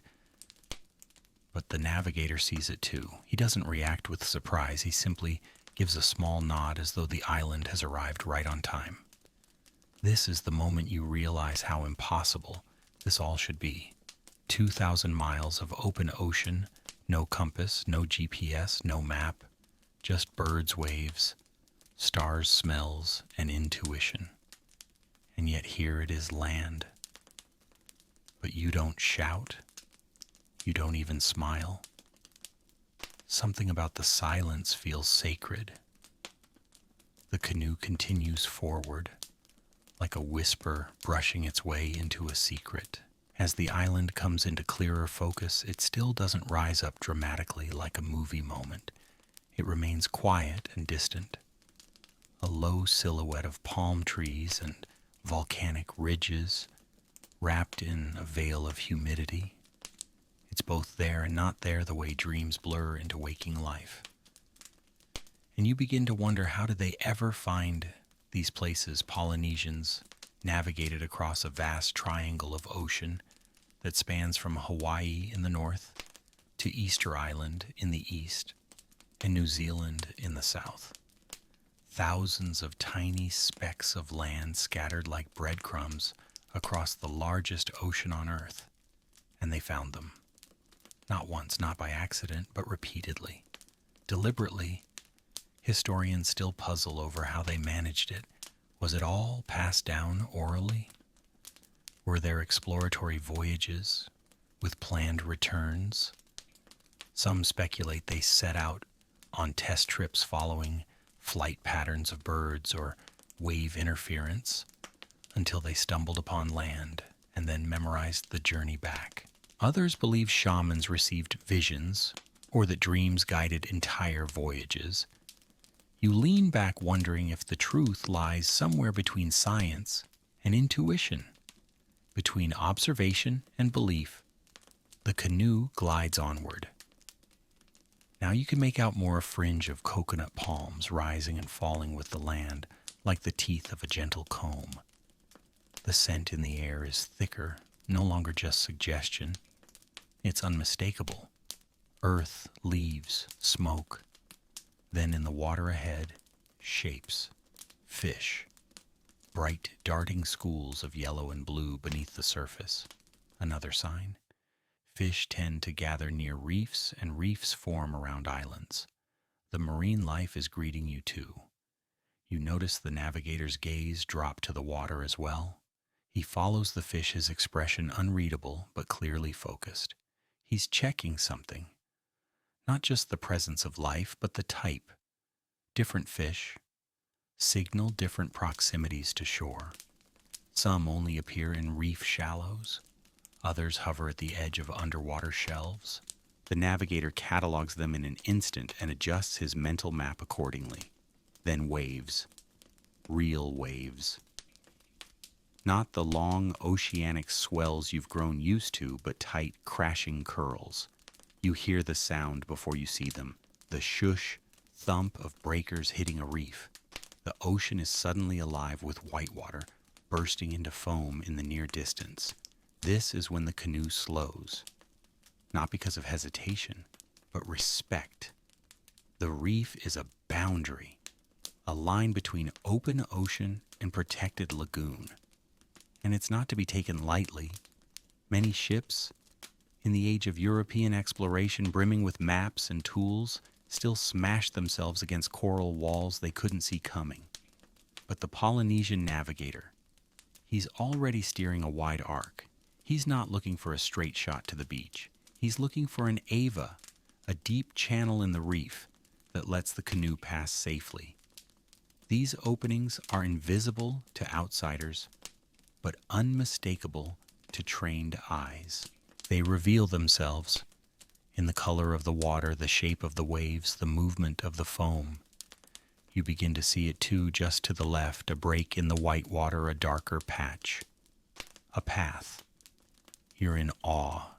But the navigator sees it too. He doesn't react with surprise. He simply gives a small nod as though the island has arrived right on time. This is the moment you realize how impossible this all should be. 2,000 miles of open ocean, no compass, no GPS, no map, just birds' waves, stars' smells, and intuition. And yet here it is, land. But you don't shout. You don't even smile. Something about the silence feels sacred. The canoe continues forward, like a whisper brushing its way into a secret. As the island comes into clearer focus, it still doesn't rise up dramatically like a movie moment. It remains quiet and distant, a low silhouette of palm trees and volcanic ridges wrapped in a veil of humidity. It's both there and not there, the way dreams blur into waking life. And you begin to wonder, how did they ever find these places? Polynesians navigated across a vast triangle of ocean that spans from Hawaii in the north to Easter Island in the east and New Zealand in the south. Thousands of tiny specks of land scattered like breadcrumbs across the largest ocean on earth. And they found them. Not once, not by accident, but repeatedly. Deliberately, historians still puzzle over how they managed it. Was it all passed down orally? Were there exploratory voyages with planned returns? Some speculate they set out on test trips following flight patterns of birds or wave interference until they stumbled upon land and then memorized the journey back. Others believe shamans received visions or that dreams guided entire voyages. You lean back wondering if the truth lies somewhere between science and intuition, between observation and belief. The canoe glides onward. Now you can make out more a fringe of coconut palms rising and falling with the land, like the teeth of a gentle comb. The scent in the air is thicker, no longer just suggestion. It's unmistakable. Earth, leaves, smoke. Then in the water ahead, shapes, fish, bright darting schools of yellow and blue beneath the surface. Another sign. Fish tend to gather near reefs, and reefs form around islands. The marine life is greeting you too. You notice the navigator's gaze drop to the water as well. He follows the fish, his expression unreadable but clearly focused. He's checking something. Not just the presence of life, but the type. Different fish signal different proximities to shore. Some only appear in reef shallows. Others hover at the edge of underwater shelves. The navigator catalogs them in an instant and adjusts his mental map accordingly. Then waves. Real waves. Not the long oceanic swells you've grown used to, but tight, crashing curls. You hear the sound before you see them, the shush, thump of breakers hitting a reef. The ocean is suddenly alive with whitewater, bursting into foam in the near distance. This is when the canoe slows. Not because of hesitation, but respect. The reef is a boundary, a line between open ocean and protected lagoon. And it's not to be taken lightly. Many ships, in the age of European exploration brimming with maps and tools, still smash themselves against coral walls they couldn't see coming. But the Polynesian navigator, he's already steering a wide arc. He's not looking for a straight shot to the beach. He's looking for an ava, a deep channel in the reef that lets the canoe pass safely. These openings are invisible to outsiders, but unmistakable to trained eyes. They reveal themselves in the color of the water, the shape of the waves, the movement of the foam. You begin to see it too, just to the left, a break in the white water, a darker patch. A path. You're in awe.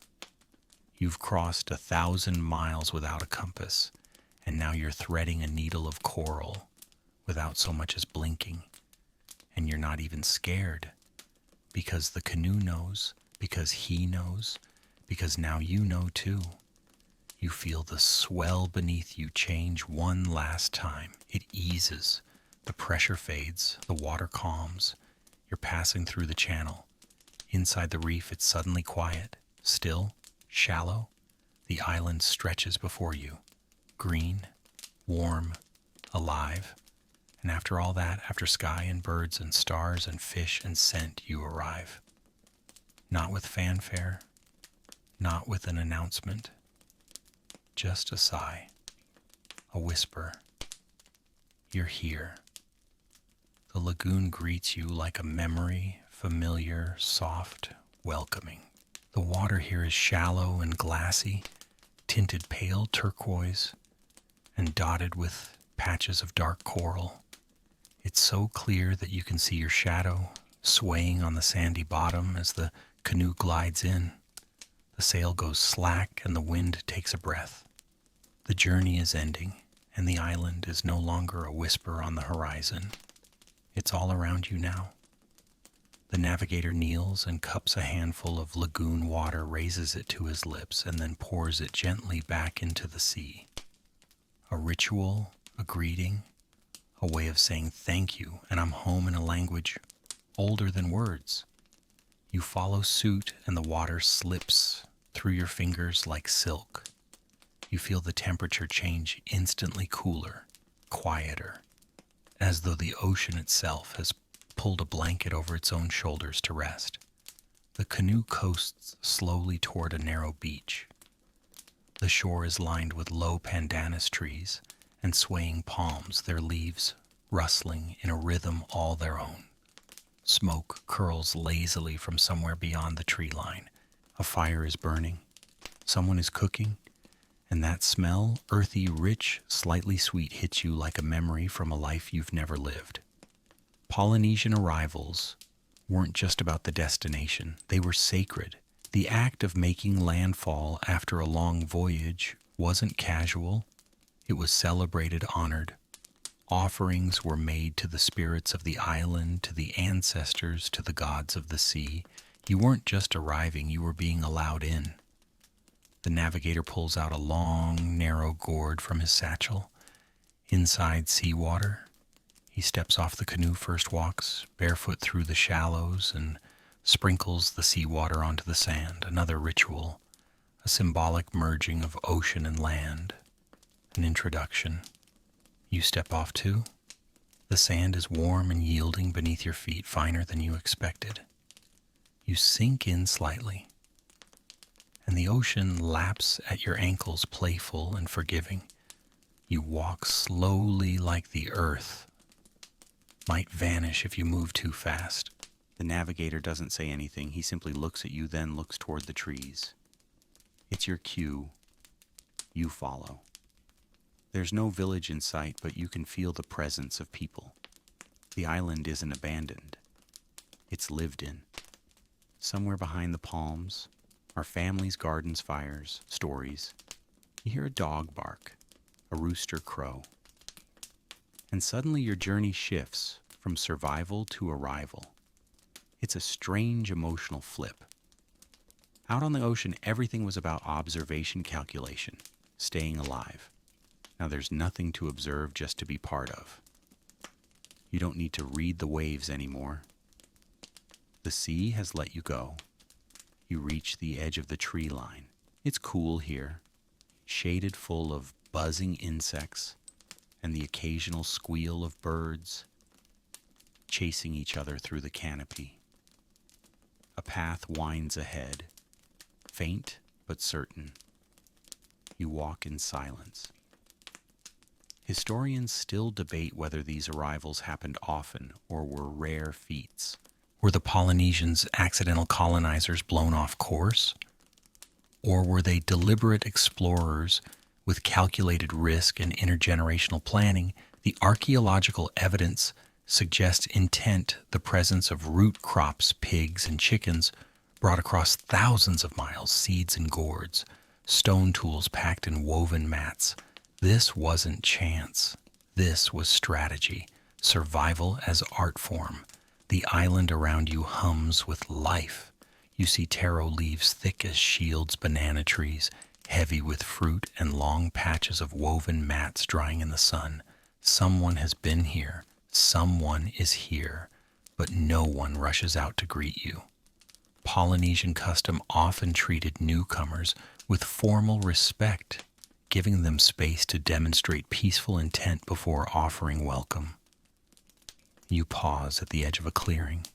You've crossed 1,000 miles without a compass, and now you're threading a needle of coral without so much as blinking. And you're not even scared, because the canoe knows, because he knows, because now you know too. You feel the swell beneath you change one last time. It eases. The pressure fades. The water calms. You're passing through the channel. Inside the reef, it's suddenly quiet, still, shallow. The island stretches before you, green, warm, alive. And after all that, after sky and birds and stars and fish and scent, you arrive. Not with fanfare, not with an announcement, just a sigh, a whisper. You're here. The lagoon greets you like a memory, familiar, soft, welcoming. The water here is shallow and glassy, tinted pale turquoise, and dotted with patches of dark coral. It's so clear that you can see your shadow swaying on the sandy bottom as the canoe glides in. The sail goes slack and the wind takes a breath. The journey is ending, and the island is no longer a whisper on the horizon. It's all around you now. The navigator kneels and cups a handful of lagoon water, raises it to his lips, and then pours it gently back into the sea. A ritual, a greeting, a way of saying thank you, and I'm home in a language older than words. You follow suit, and the water slips through your fingers like silk. You feel the temperature change instantly cooler, quieter, as though the ocean itself has pulled a blanket over its own shoulders to rest. The canoe coasts slowly toward a narrow beach. The shore is lined with low pandanus trees and swaying palms, their leaves rustling in a rhythm all their own. Smoke curls lazily from somewhere beyond the tree line. A fire is burning. Someone is cooking. And that smell, earthy, rich, slightly sweet, hits you like a memory from a life you've never lived. Polynesian arrivals weren't just about the destination. They were sacred. The act of making landfall after a long voyage wasn't casual. It was celebrated, honored. Offerings were made to the spirits of the island, to the ancestors, to the gods of the sea. You weren't just arriving, you were being allowed in. The navigator pulls out a long, narrow gourd from his satchel. Inside seawater, he steps off the canoe, first walks barefoot through the shallows and sprinkles the seawater onto the sand. Another ritual, a symbolic merging of ocean and land, an introduction. You step off too. The sand is warm and yielding beneath your feet, finer than you expected. You sink in slightly, and the ocean laps at your ankles, playful and forgiving. You walk slowly like the earth might vanish if you move too fast. The navigator doesn't say anything. He simply looks at you, then looks toward the trees. It's your cue. You follow. There's no village in sight, but you can feel the presence of people. The island isn't abandoned. It's lived in. Somewhere behind the palms are families, gardens, fires, stories. You hear a dog bark, a rooster crow. And suddenly your journey shifts from survival to arrival. It's a strange emotional flip. Out on the ocean, everything was about observation, calculation, staying alive. Now there's nothing to observe, just to be part of. You don't need to read the waves anymore. The sea has let you go. You reach the edge of the tree line. It's cool here, shaded full of buzzing insects and the occasional squeal of birds chasing each other through the canopy. A path winds ahead, faint but certain. You walk in silence. Historians still debate whether these arrivals happened often or were rare feats. Were the Polynesians accidental colonizers blown off course? Or were they deliberate explorers with calculated risk and intergenerational planning? The archaeological evidence suggests intent, the presence of root crops, pigs, and chickens brought across thousands of miles, seeds and gourds, stone tools packed in woven mats. This wasn't chance. This was strategy, survival as art form. The island around you hums with life. You see taro leaves thick as shields, banana trees, heavy with fruit, and long patches of woven mats drying in the sun. Someone has been here. Someone is here, but no one rushes out to greet you. Polynesian custom often treated newcomers with formal respect, giving them space to demonstrate peaceful intent before offering welcome. You pause at the edge of a clearing.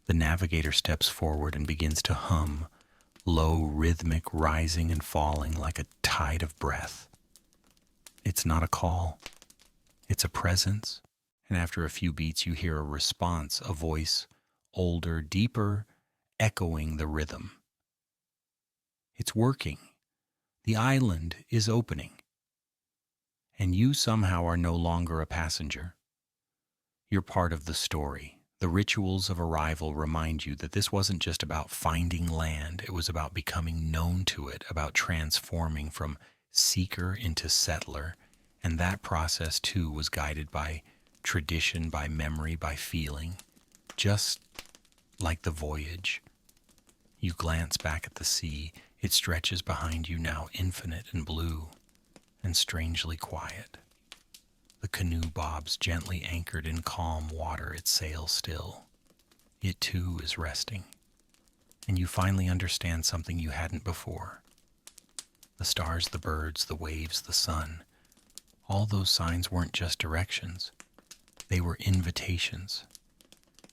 The navigator steps forward and begins to hum, low, rhythmic, rising and falling like a tide of breath. It's not a call. It's a presence. And after a few beats, you hear a response, a voice, older, deeper, echoing the rhythm. It's working. The island is opening. And you somehow are no longer a passenger. You're part of the story. The rituals of arrival remind you that this wasn't just about finding land. It was about becoming known to it, about transforming from seeker into settler. And that process, too, was guided by tradition, by memory, by feeling. Just like the voyage. You glance back at the sea. It stretches behind you, now infinite and blue and strangely quiet. The canoe bobs gently anchored in calm water, its sail still. It too is resting. And you finally understand something you hadn't before. The stars, the birds, the waves, the sun. All those signs weren't just directions. They were invitations.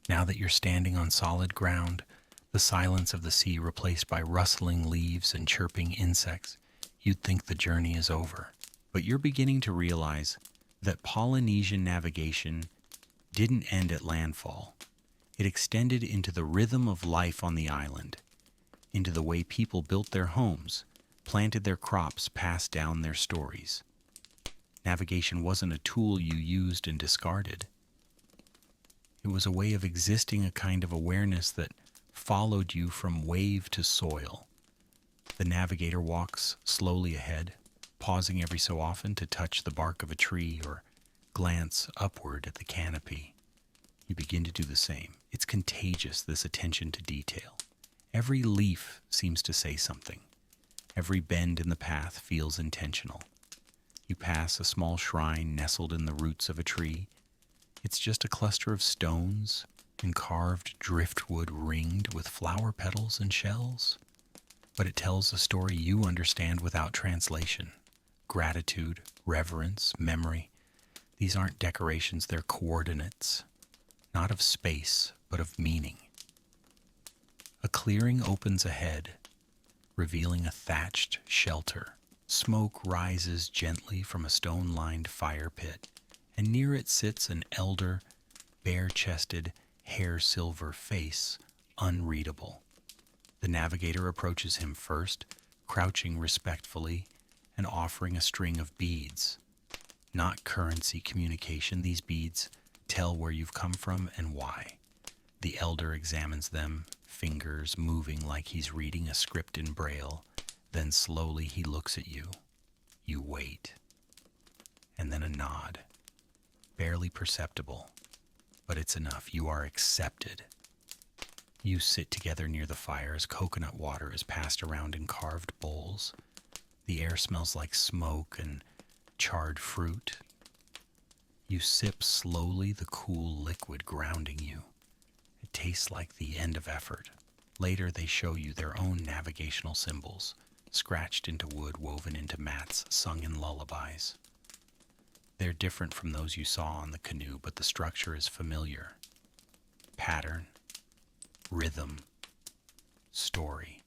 Now that you're standing on solid ground, the silence of the sea replaced by rustling leaves and chirping insects, you'd think the journey is over. But you're beginning to realize that Polynesian navigation didn't end at landfall. It extended into the rhythm of life on the island, into the way people built their homes, planted their crops, passed down their stories. Navigation wasn't a tool you used and discarded. It was a way of existing, a kind of awareness that followed you from wave to soil. The navigator walks slowly ahead, pausing every so often to touch the bark of a tree or glance upward at the canopy. You begin to do the same. It's contagious, this attention to detail. Every leaf seems to say something. Every bend in the path feels intentional. You pass a small shrine nestled in the roots of a tree. It's just a cluster of stones and carved driftwood ringed with flower petals and shells. But it tells a story you understand without translation. Gratitude, reverence, memory. These aren't decorations, they're coordinates. Not of space, but of meaning. A clearing opens ahead, revealing a thatched shelter. Smoke rises gently from a stone-lined fire pit, and near it sits an elder, bare-chested, hair silver face unreadable. The navigator approaches him first, crouching respectfully and offering a string of beads. Not currency communication, these beads tell where you've come from and why. The elder examines them, fingers moving like he's reading a script in braille. Then slowly he looks at you. You wait. And then a nod. Barely perceptible, but it's enough. You are accepted. You sit together near the fire as coconut water is passed around in carved bowls. The air smells like smoke and charred fruit. You sip slowly, the cool liquid grounding you. It tastes like the end of effort. Later they show you their own navigational symbols, scratched into wood, woven into mats, sung in lullabies. They're different from those you saw on the canoe, but the structure is familiar. Pattern, rhythm, story.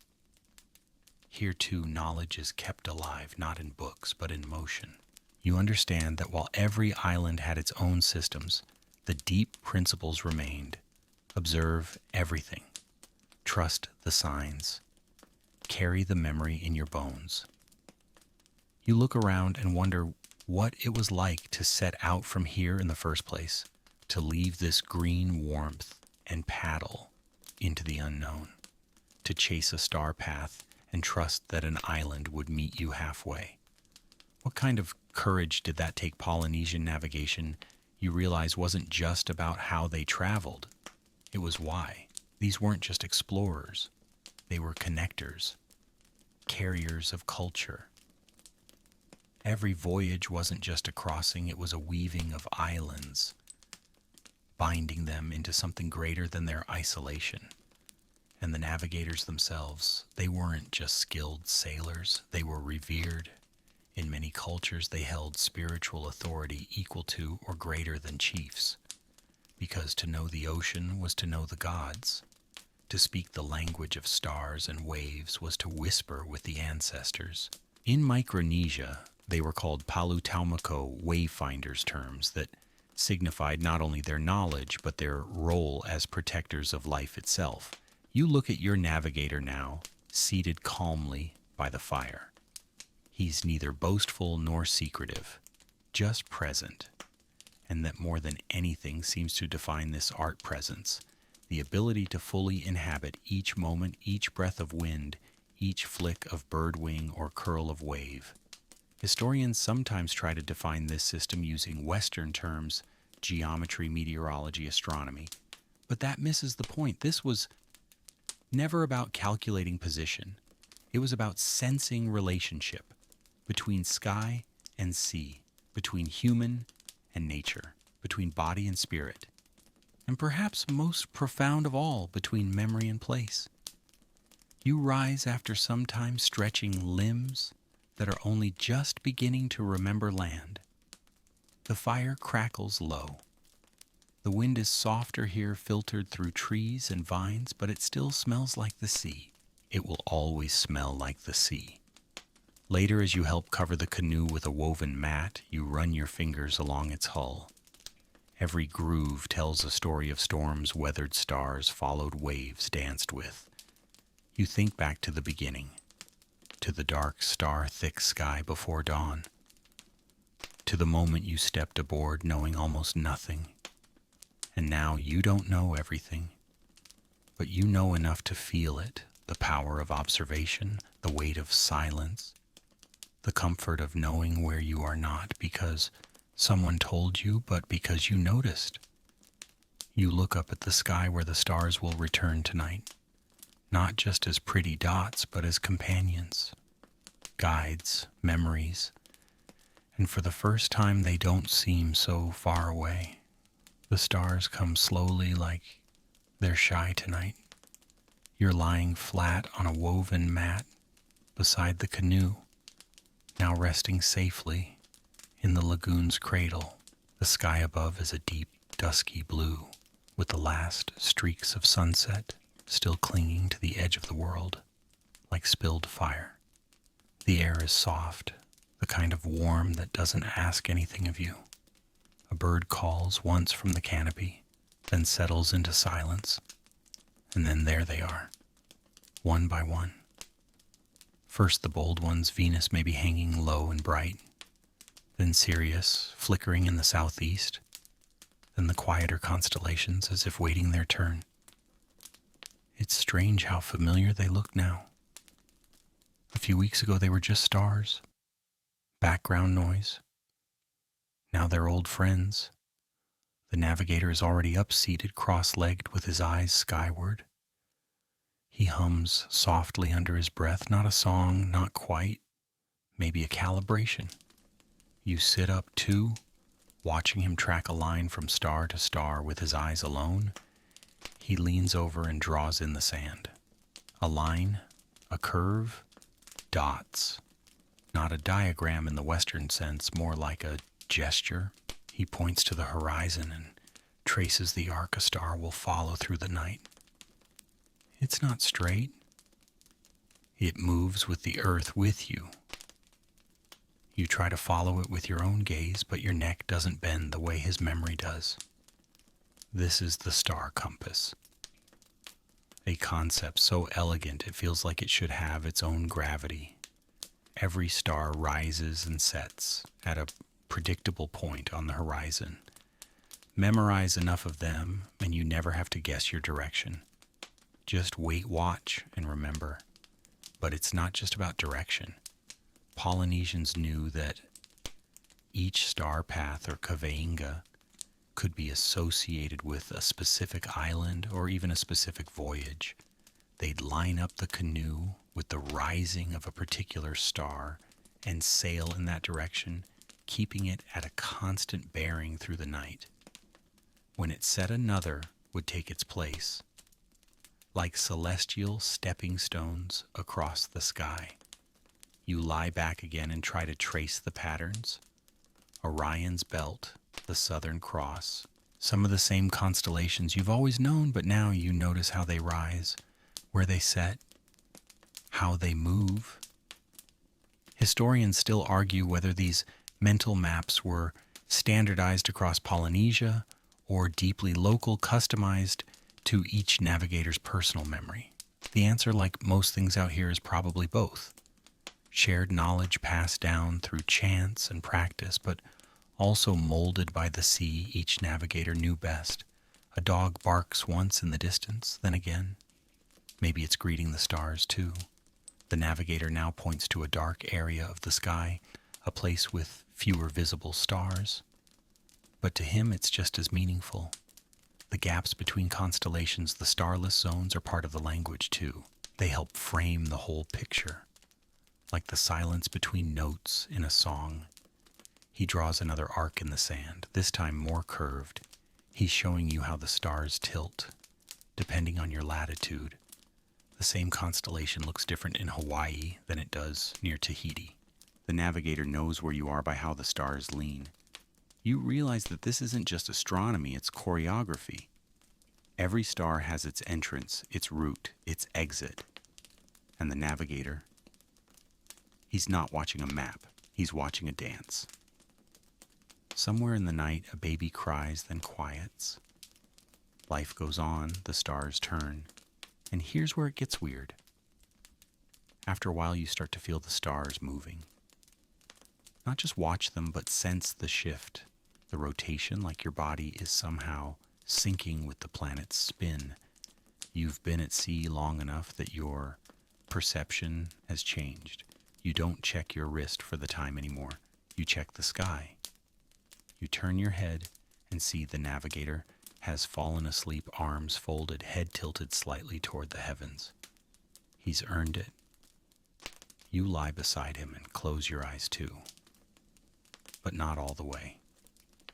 Here too, knowledge is kept alive, not in books, but in motion. You understand that while every island had its own systems, the deep principles remained. Observe everything. Trust the signs. Carry the memory in your bones. You look around and wonder what it was like to set out from here in the first place, to leave this green warmth and paddle into the unknown, to chase a star path and trust that an island would meet you halfway. What kind of courage did that take? Polynesian navigation, you realize, wasn't just about how they traveled. It was why. These weren't just explorers. They were connectors, carriers of culture. Every voyage wasn't just a crossing, it was a weaving of islands, binding them into something greater than their isolation. And the navigators themselves, they weren't just skilled sailors, they were revered. In many cultures, they held spiritual authority equal to or greater than chiefs, because to know the ocean was to know the gods. To speak the language of stars and waves was to whisper with the ancestors. In Micronesia, they were called Palu-Taumako wayfinders, terms that signified not only their knowledge, but their role as protectors of life itself. You look at your navigator now, seated calmly by the fire. He's neither boastful nor secretive, just present. And that more than anything seems to define this art presence, the ability to fully inhabit each moment, each breath of wind, each flick of bird wing or curl of wave. Historians sometimes try to define this system using Western terms, geometry, meteorology, astronomy. But that misses the point. This was never about calculating position. It was about sensing relationship between sky and sea, between human and nature, between body and spirit, and perhaps most profound of all, between memory and place. You rise after some time, stretching limbs that are only just beginning to remember land. The fire crackles low. The wind is softer here, filtered through trees and vines, but it still smells like the sea. It will always smell like the sea. Later, as you help cover the canoe with a woven mat, you run your fingers along its hull. Every groove tells a story of storms, weathered stars, followed waves danced with. You think back to the beginning, to the dark, star-thick sky before dawn, to the moment you stepped aboard knowing almost nothing. And now you don't know everything, but you know enough to feel it, the power of observation, the weight of silence, the comfort of knowing where you are not because someone told you, but because you noticed. You look up at the sky where the stars will return tonight, not just as pretty dots, but as companions, guides, memories, and for the first time they don't seem so far away. The stars come slowly like they're shy tonight. You're lying flat on a woven mat beside the canoe, now resting safely in the lagoon's cradle. The sky above is a deep, dusky blue, with the last streaks of sunset still clinging to the edge of the world, like spilled fire. The air is soft, the kind of warm that doesn't ask anything of you. A bird calls once from the canopy, then settles into silence, and then there they are, one by one. First the bold ones, Venus may be hanging low and bright, then Sirius, flickering in the southeast, then the quieter constellations as if waiting their turn. It's strange how familiar they look now. A few weeks ago they were just stars, background noise. Now they're old friends. The navigator is already up-seated, cross-legged with his eyes skyward. He hums softly under his breath, not a song, not quite, maybe a calibration. You sit up too, watching him track a line from star to star with his eyes alone. He leans over and draws in the sand. A line, a curve, dots. Not a diagram in the Western sense, more like a gesture. He points to the horizon and traces the arc a star will follow through the night. It's not straight. It moves with the earth with you. You try to follow it with your own gaze, but your neck doesn't bend the way his memory does. This is the star compass. A concept so elegant it feels like it should have its own gravity. Every star rises and sets at a predictable point on the horizon. Memorize enough of them and you never have to guess your direction. Just wait, watch, and remember. But it's not just about direction. Polynesians knew that each star path or kaveinga could be associated with a specific island or even a specific voyage. They'd line up the canoe with the rising of a particular star and sail in that direction, keeping it at a constant bearing through the night. When it set, another would take its place, like celestial stepping stones across the sky. You lie back again and try to trace the patterns. Orion's belt, the Southern Cross, some of the same constellations you've always known, but now you notice how they rise, where they set, how they move. Historians still argue whether these mental maps were standardized across Polynesia or deeply local, customized to each navigator's personal memory. The answer, like most things out here, is probably both. Shared knowledge passed down through chance and practice, but also molded by the sea each navigator knew best. A dog barks once in the distance, then again. Maybe it's greeting the stars too. The navigator now points to a dark area of the sky, a place with fewer visible stars. But to him it's just as meaningful. The gaps between constellations, the starless zones, are part of the language too. They help frame the whole picture. Like the silence between notes in a song. He draws another arc in the sand, this time more curved. He's showing you how the stars tilt, depending on your latitude. The same constellation looks different in Hawaii than it does near Tahiti. The navigator knows where you are by how the stars lean. You realize that this isn't just astronomy, it's choreography. Every star has its entrance, its route, its exit. And the navigator, he's not watching a map, he's watching a dance. Somewhere in the night, a baby cries, then quiets. Life goes on, the stars turn. And here's where it gets weird. After a while, you start to feel the stars moving. Not just watch them, but sense the shift, the rotation, like your body is somehow syncing with the planet's spin. You've been at sea long enough that your perception has changed. You don't check your wrist for the time anymore. You check the sky. You turn your head and see the navigator has fallen asleep, arms folded, head tilted slightly toward the heavens. He's earned it. You lie beside him and close your eyes too. But not all the way,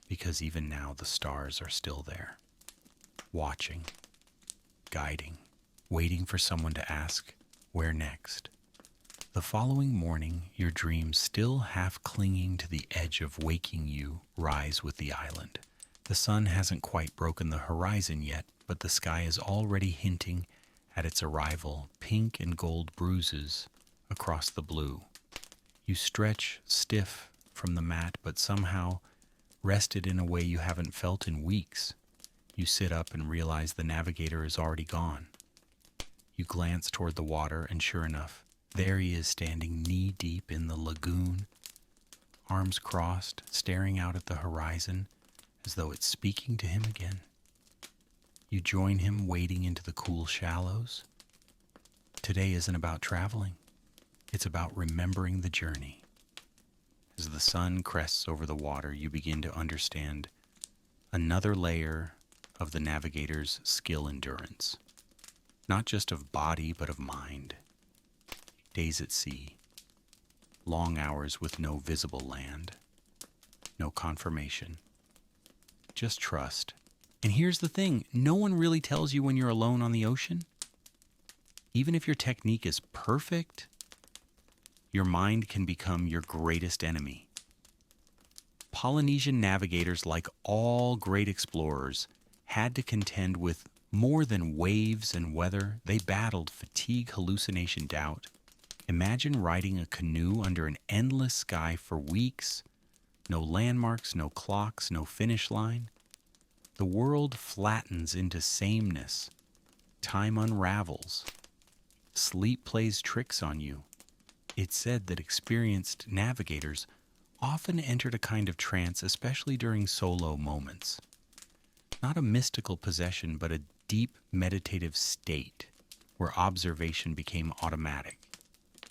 because even now the stars are still there, watching, guiding, waiting for someone to ask, where next? The following morning, your dreams, still half clinging to the edge of waking you, rise with the island. The sun hasn't quite broken the horizon yet, but the sky is already hinting at its arrival, pink and gold bruises across the blue. You stretch stiff from the mat, but somehow rested in a way you haven't felt in weeks. You sit up and realize the navigator is already gone. You glance toward the water, and sure enough, there he is standing knee-deep in the lagoon, arms crossed, staring out at the horizon as though it's speaking to him again. You join him wading into the cool shallows. Today isn't about traveling. It's about remembering the journey. As the sun crests over the water, you begin to understand another layer of the navigator's skill endurance, not just of body, but of mind. Days at sea, long hours with no visible land, no confirmation, just trust. And here's the thing, no one really tells you when you're alone on the ocean. Even if your technique is perfect, your mind can become your greatest enemy. Polynesian navigators, like all great explorers, had to contend with more than waves and weather. They battled fatigue, hallucination, doubt. Imagine riding a canoe under an endless sky for weeks. No landmarks, no clocks, no finish line. The world flattens into sameness. Time unravels. Sleep plays tricks on you. It's said that experienced navigators often entered a kind of trance, especially during solo moments. Not a mystical possession, but a deep meditative state where observation became automatic.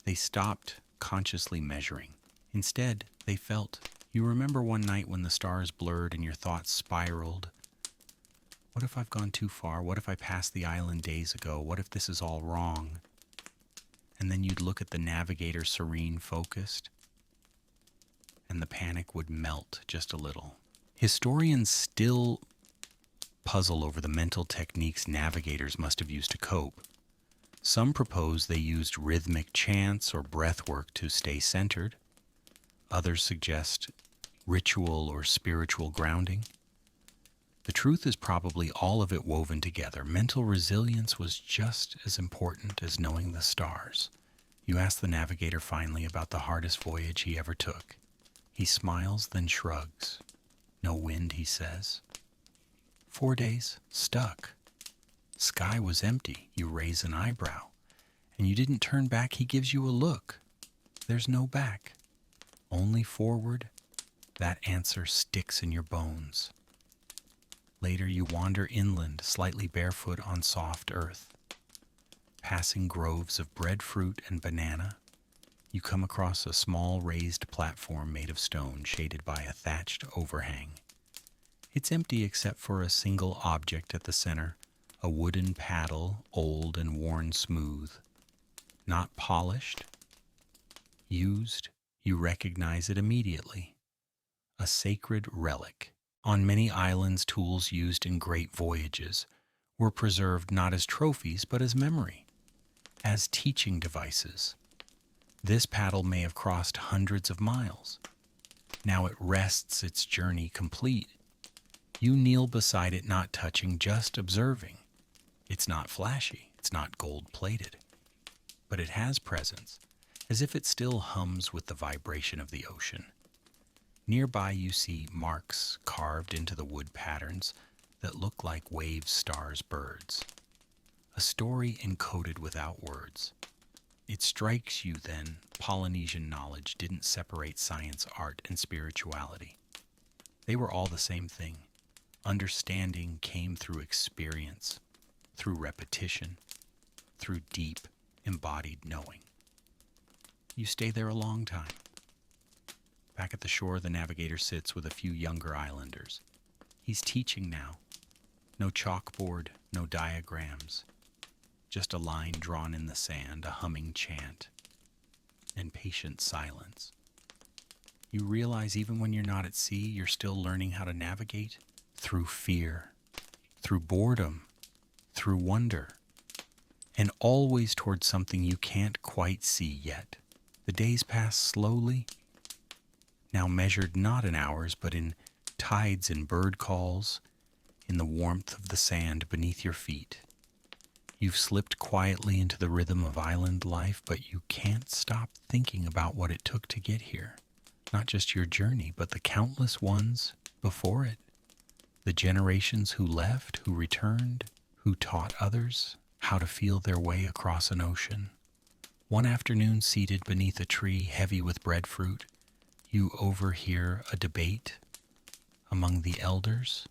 They stopped consciously measuring. Instead, they felt. You remember one night when the stars blurred and your thoughts spiraled? What if I've gone too far? What if I passed the island days ago? What if this is all wrong? And then you'd look at the navigator, serene, focused, and the panic would melt just a little. Historians still puzzle over the mental techniques navigators must have used to cope. Some propose they used rhythmic chants or breath work to stay centered. Others suggest ritual or spiritual grounding. The truth is probably all of it woven together. Mental resilience was just as important as knowing the stars. You ask the navigator finally about the hardest voyage he ever took. He smiles, then shrugs. No wind, he says. 4 days, stuck. Sky was empty. You raise an eyebrow. And you didn't turn back, he gives you a look. There's no back. Only forward. That answer sticks in your bones. Later, you wander inland, slightly barefoot on soft earth. Passing groves of breadfruit and banana, you come across a small raised platform made of stone, shaded by a thatched overhang. It's empty except for a single object at the center, a wooden paddle, old and worn smooth. Not polished, used, you recognize it immediately. A sacred relic. On many islands, tools used in great voyages were preserved not as trophies, but as memory, as teaching devices. This paddle may have crossed hundreds of miles. Now it rests its journey complete. You kneel beside it, not touching, just observing. It's not flashy, it's not gold-plated, but it has presence, as if it still hums with the vibration of the ocean. Nearby you see marks carved into the wood patterns that look like waves, stars, birds. A story encoded without words. It strikes you then Polynesian knowledge didn't separate science, art, and spirituality. They were all the same thing. Understanding came through experience, through repetition, through deep, embodied knowing. You stay there a long time. Back at the shore, the navigator sits with a few younger islanders. He's teaching now. No chalkboard, no diagrams. Just a line drawn in the sand, a humming chant, and patient silence. You realize even when you're not at sea, you're still learning how to navigate through fear, through boredom, through wonder, and always towards something you can't quite see yet. The days pass slowly, now measured not in hours, but in tides and bird calls, in the warmth of the sand beneath your feet. You've slipped quietly into the rhythm of island life, but you can't stop thinking about what it took to get here. Not just your journey, but the countless ones before it. The generations who left, who returned, who taught others how to feel their way across an ocean. One afternoon, seated beneath a tree heavy with breadfruit, you overhear a debate among the elders.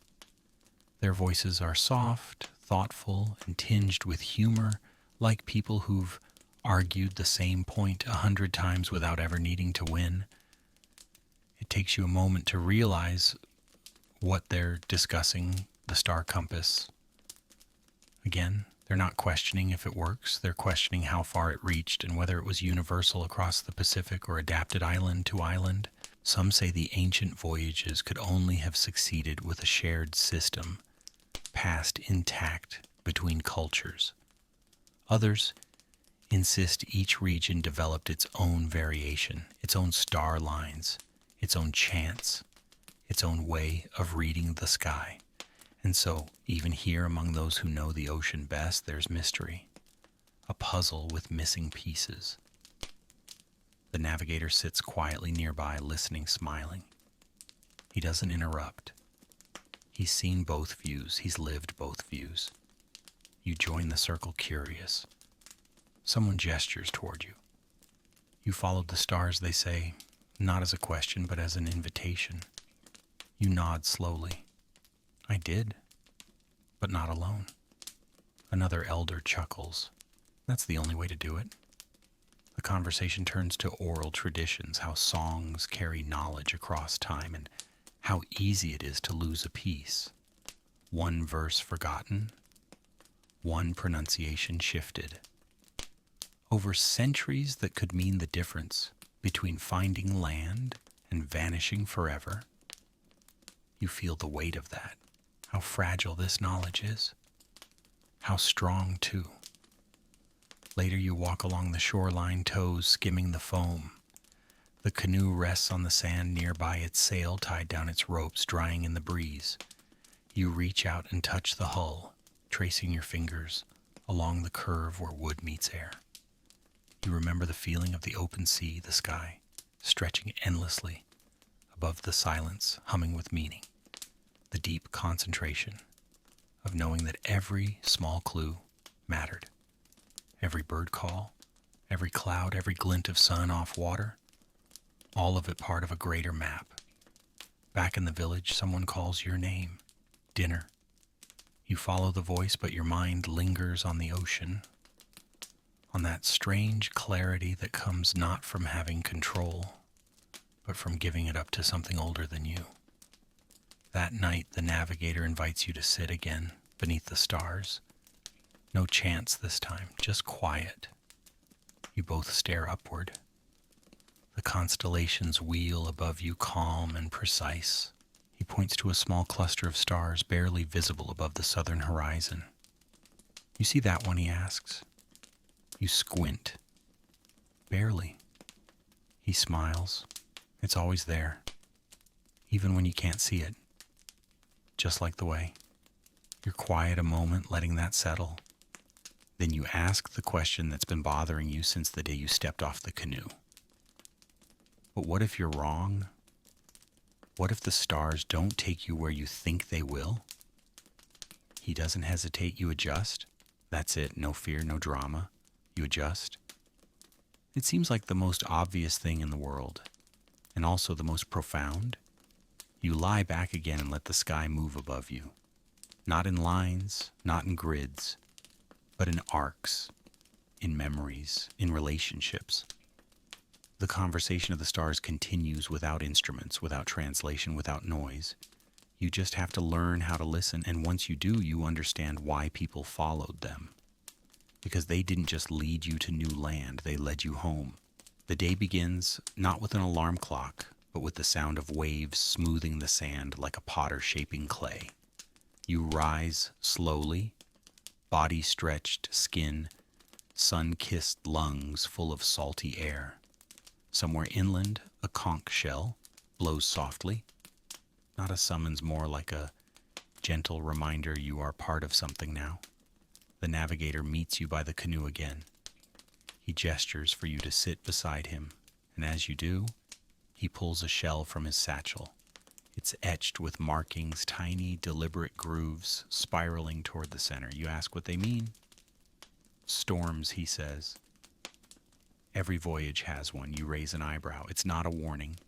Their voices are soft, thoughtful, and tinged with humor, like people who've argued the same point 100 times without ever needing to win. It takes you a moment to realize what they're discussing, the star compass. Again, they're not questioning if it works. They're questioning how far it reached and whether it was universal across the Pacific or adapted island to island. Some say the ancient voyages could only have succeeded with a shared system, passed intact between cultures. Others insist each region developed its own variation, its own star lines, its own chants, its own way of reading the sky. And so, even here among those who know the ocean best, there's mystery, a puzzle with missing pieces. The navigator sits quietly nearby, listening, smiling. He doesn't interrupt. He's seen both views. He's lived both views. You join the circle, curious. Someone gestures toward you. You followed the stars, they say, not as a question, but as an invitation. You nod slowly. I did, but not alone. Another elder chuckles. That's the only way to do it. The conversation turns to oral traditions, how songs carry knowledge across time, and how easy it is to lose a piece. One verse forgotten, one pronunciation shifted. Over centuries that could mean the difference between finding land and vanishing forever. You feel the weight of that, how fragile this knowledge is, how strong too. Later you walk along the shoreline, toes skimming the foam. The canoe rests on the sand nearby, its sail tied down its ropes, drying in the breeze. You reach out and touch the hull, tracing your fingers along the curve where wood meets air. You remember the feeling of the open sea, the sky, stretching endlessly above the silence, humming with meaning. The deep concentration of knowing that every small clue mattered. Every bird call, every cloud, every glint of sun off water, all of it part of a greater map. Back in the village, someone calls your name. Dinner. You follow the voice, but your mind lingers on the ocean, on that strange clarity that comes not from having control, but from giving it up to something older than you. That night, the navigator invites you to sit again beneath the stars. No chants this time, just quiet. You both stare upward. The constellations wheel above you, calm and precise. He points to a small cluster of stars barely visible above the southern horizon. You see that one, he asks. You squint. Barely. He smiles. It's always there, even when you can't see it. Just like the way. You're quiet a moment, letting that settle. Then you ask the question that's been bothering you since the day you stepped off the canoe. But what if you're wrong? What if the stars don't take you where you think they will? He doesn't hesitate. You adjust. That's it. No fear, no drama. You adjust. It seems like the most obvious thing in the world, and also the most profound. You lie back again and let the sky move above you. Not in lines, not in grids, but in arcs, in memories, in relationships. The conversation of the stars continues without instruments, without translation, without noise. You just have to learn how to listen, and once you do, you understand why people followed them. Because they didn't just lead you to new land, they led you home. The day begins not with an alarm clock, but with the sound of waves smoothing the sand like a potter shaping clay. You rise slowly, body stretched, skin, sun-kissed lungs full of salty air. Somewhere inland, a conch shell blows softly, not a summons, more like a gentle reminder you are part of something now. The navigator meets you by the canoe again. He gestures for you to sit beside him, and as you do, he pulls a shell from his satchel. It's etched with markings, tiny, deliberate grooves spiraling toward the center. You ask what they mean? Storms, he says. Every voyage has one. You raise an eyebrow. It's not a warning.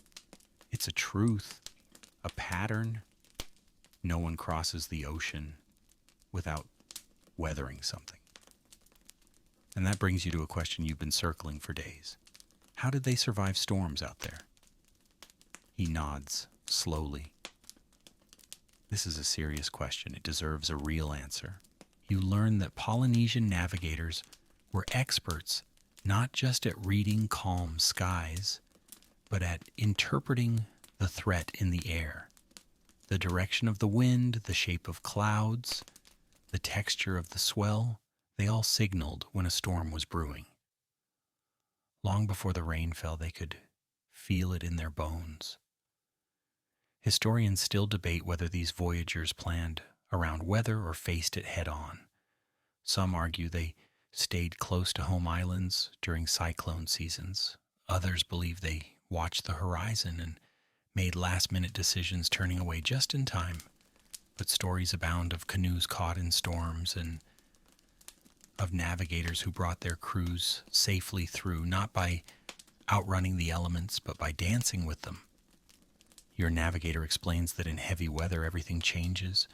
It's a truth, a pattern. No one crosses the ocean without weathering something. And that brings you to a question you've been circling for days. How did they survive storms out there? He nods slowly. This is a serious question. It deserves a real answer. You learn that Polynesian navigators were experts not just at reading calm skies, but at interpreting the threat in the air. The direction of the wind, the shape of clouds, the texture of the swell, they all signaled when a storm was brewing. Long before the rain fell, they could feel it in their bones. Historians still debate whether these voyagers planned around weather or faced it head-on. Some argue they stayed close to home islands during cyclone seasons. Others believe they watched the horizon and made last-minute decisions, turning away just in time. But stories abound of canoes caught in storms and of navigators who brought their crews safely through, not by outrunning the elements, but by dancing with them. Your navigator explains that in heavy weather, everything changes.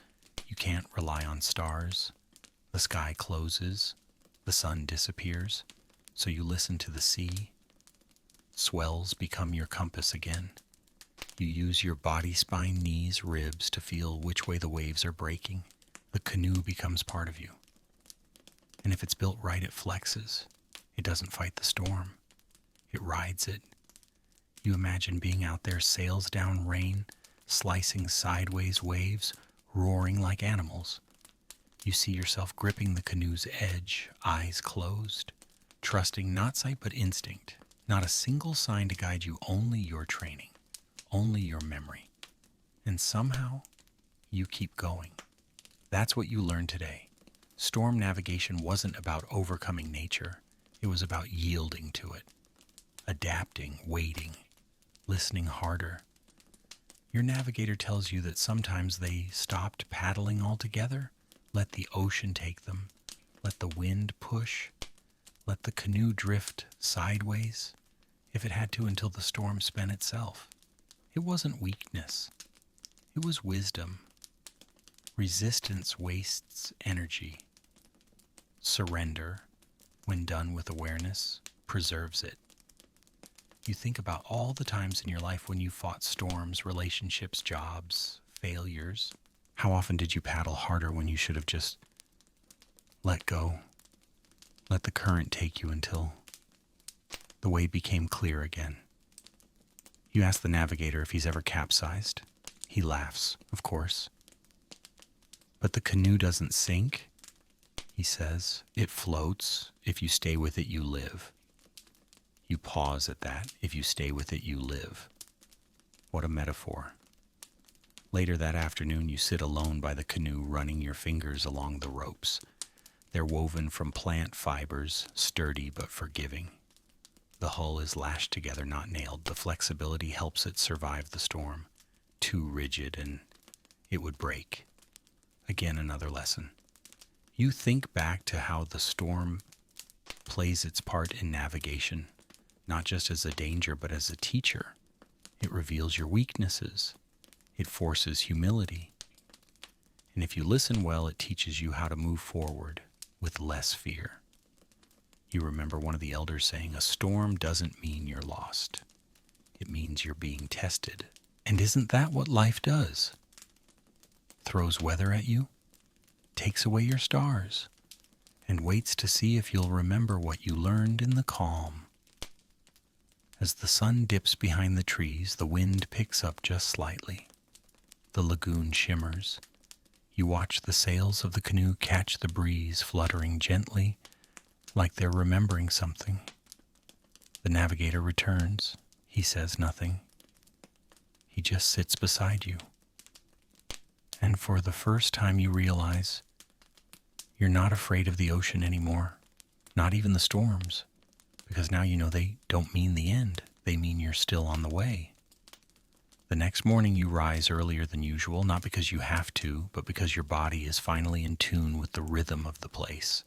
You can't rely on stars. The sky closes. The sun disappears. So you listen to the sea. Swells become your compass again. You use your body, spine, knees, ribs to feel which way the waves are breaking. The canoe becomes part of you. And if it's built right, it flexes. It doesn't fight the storm. It rides it. You imagine being out there, sails down rain, slicing sideways waves, roaring like animals. You see yourself gripping the canoe's edge, eyes closed, trusting not sight but instinct. Not a single sign to guide you, only your training, only your memory. And somehow, you keep going. That's what you learned today. Storm navigation wasn't about overcoming nature. It was about yielding to it, adapting, waiting, listening harder. Your navigator tells you that sometimes they stopped paddling altogether, let the ocean take them, let the wind push, let the canoe drift sideways, if it had to, until the storm spent itself. It wasn't weakness. It was wisdom. Resistance wastes energy. Surrender, when done with awareness, preserves it. You think about all the times in your life when you fought storms, relationships, jobs, failures. How often did you paddle harder when you should have just let go? Let the current take you until the way became clear again. You ask the navigator if he's ever capsized. He laughs, of course. But the canoe doesn't sink, he says. It floats. If you stay with it, you live. You pause at that. If you stay with it, you live. What a metaphor. Later that afternoon, you sit alone by the canoe, running your fingers along the ropes. They're woven from plant fibers, sturdy but forgiving. The hull is lashed together, not nailed. The flexibility helps it survive the storm. Too rigid and it would break. Again, another lesson. You think back to how the storm plays its part in navigation, not just as a danger, but as a teacher. It reveals your weaknesses. It forces humility. And if you listen well, it teaches you how to move forward with less fear. You remember one of the elders saying, a storm doesn't mean you're lost. It means you're being tested. And isn't that what life does? Throws weather at you, takes away your stars, and waits to see if you'll remember what you learned in the calm. As the sun dips behind the trees, the wind picks up just slightly. The lagoon shimmers. You watch the sails of the canoe catch the breeze, fluttering gently, like they're remembering something. The navigator returns. He says nothing. He just sits beside you. And for the first time you realize you're not afraid of the ocean anymore, not even the storms, because now you know they don't mean the end. They mean you're still on the way. The next morning you rise earlier than usual, not because you have to, but because your body is finally in tune with the rhythm of the place.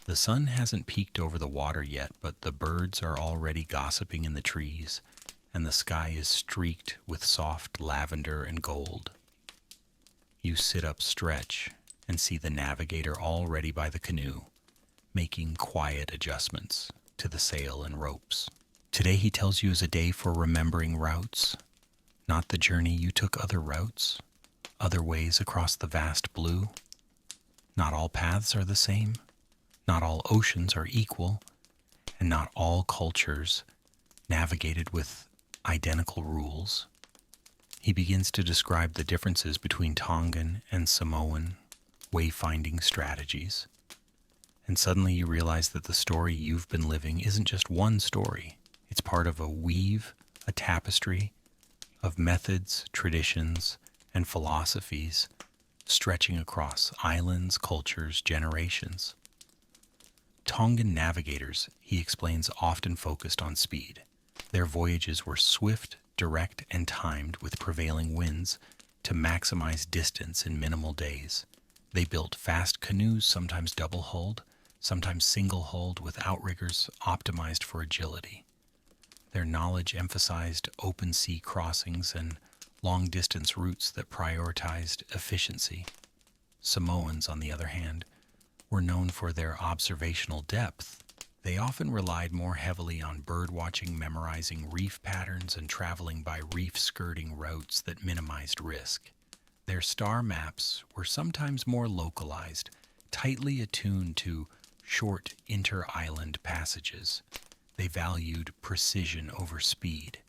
The sun hasn't peeked over the water yet, but the birds are already gossiping in the trees, and the sky is streaked with soft lavender and gold. You sit up, stretch, and see the navigator already by the canoe, making quiet adjustments to the sail and ropes. Today he tells you is a day for remembering routes, not the journey you took, other routes, other ways across the vast blue. Not all paths are the same, not all oceans are equal, and not all cultures navigated with identical rules. He begins to describe the differences between Tongan and Samoan wayfinding strategies. And suddenly you realize that the story you've been living isn't just one story. It's part of a weave, a tapestry of methods, traditions, and philosophies stretching across islands, cultures, generations. Tongan navigators, he explains, often focused on speed. Their voyages were swift, direct, and timed with prevailing winds to maximize distance in minimal days. They built fast canoes, sometimes double-hulled, sometimes single-hulled, with outriggers optimized for agility. Their knowledge emphasized open sea crossings and long-distance routes that prioritized efficiency. Samoans, on the other hand, were known for their observational depth. They often relied more heavily on birdwatching, memorizing reef patterns, and traveling by reef-skirting routes that minimized risk. Their star maps were sometimes more localized, tightly attuned to short inter-island passages. They valued precision over speed,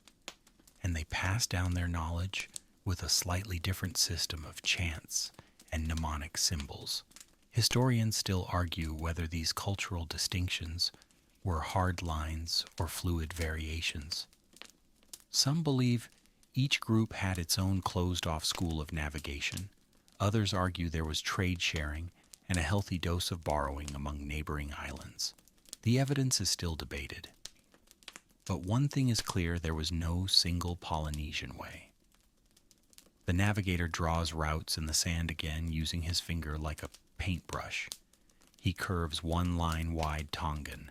and they passed down their knowledge with a slightly different system of chants and mnemonic symbols. Historians still argue whether these cultural distinctions were hard lines or fluid variations. Some believe each group had its own closed-off school of navigation. Others argue there was trade sharing and a healthy dose of borrowing among neighboring islands. The evidence is still debated. But one thing is clear, there was no single Polynesian way. The navigator draws routes in the sand again, using his finger like a paintbrush. He curves one line wide Tongan,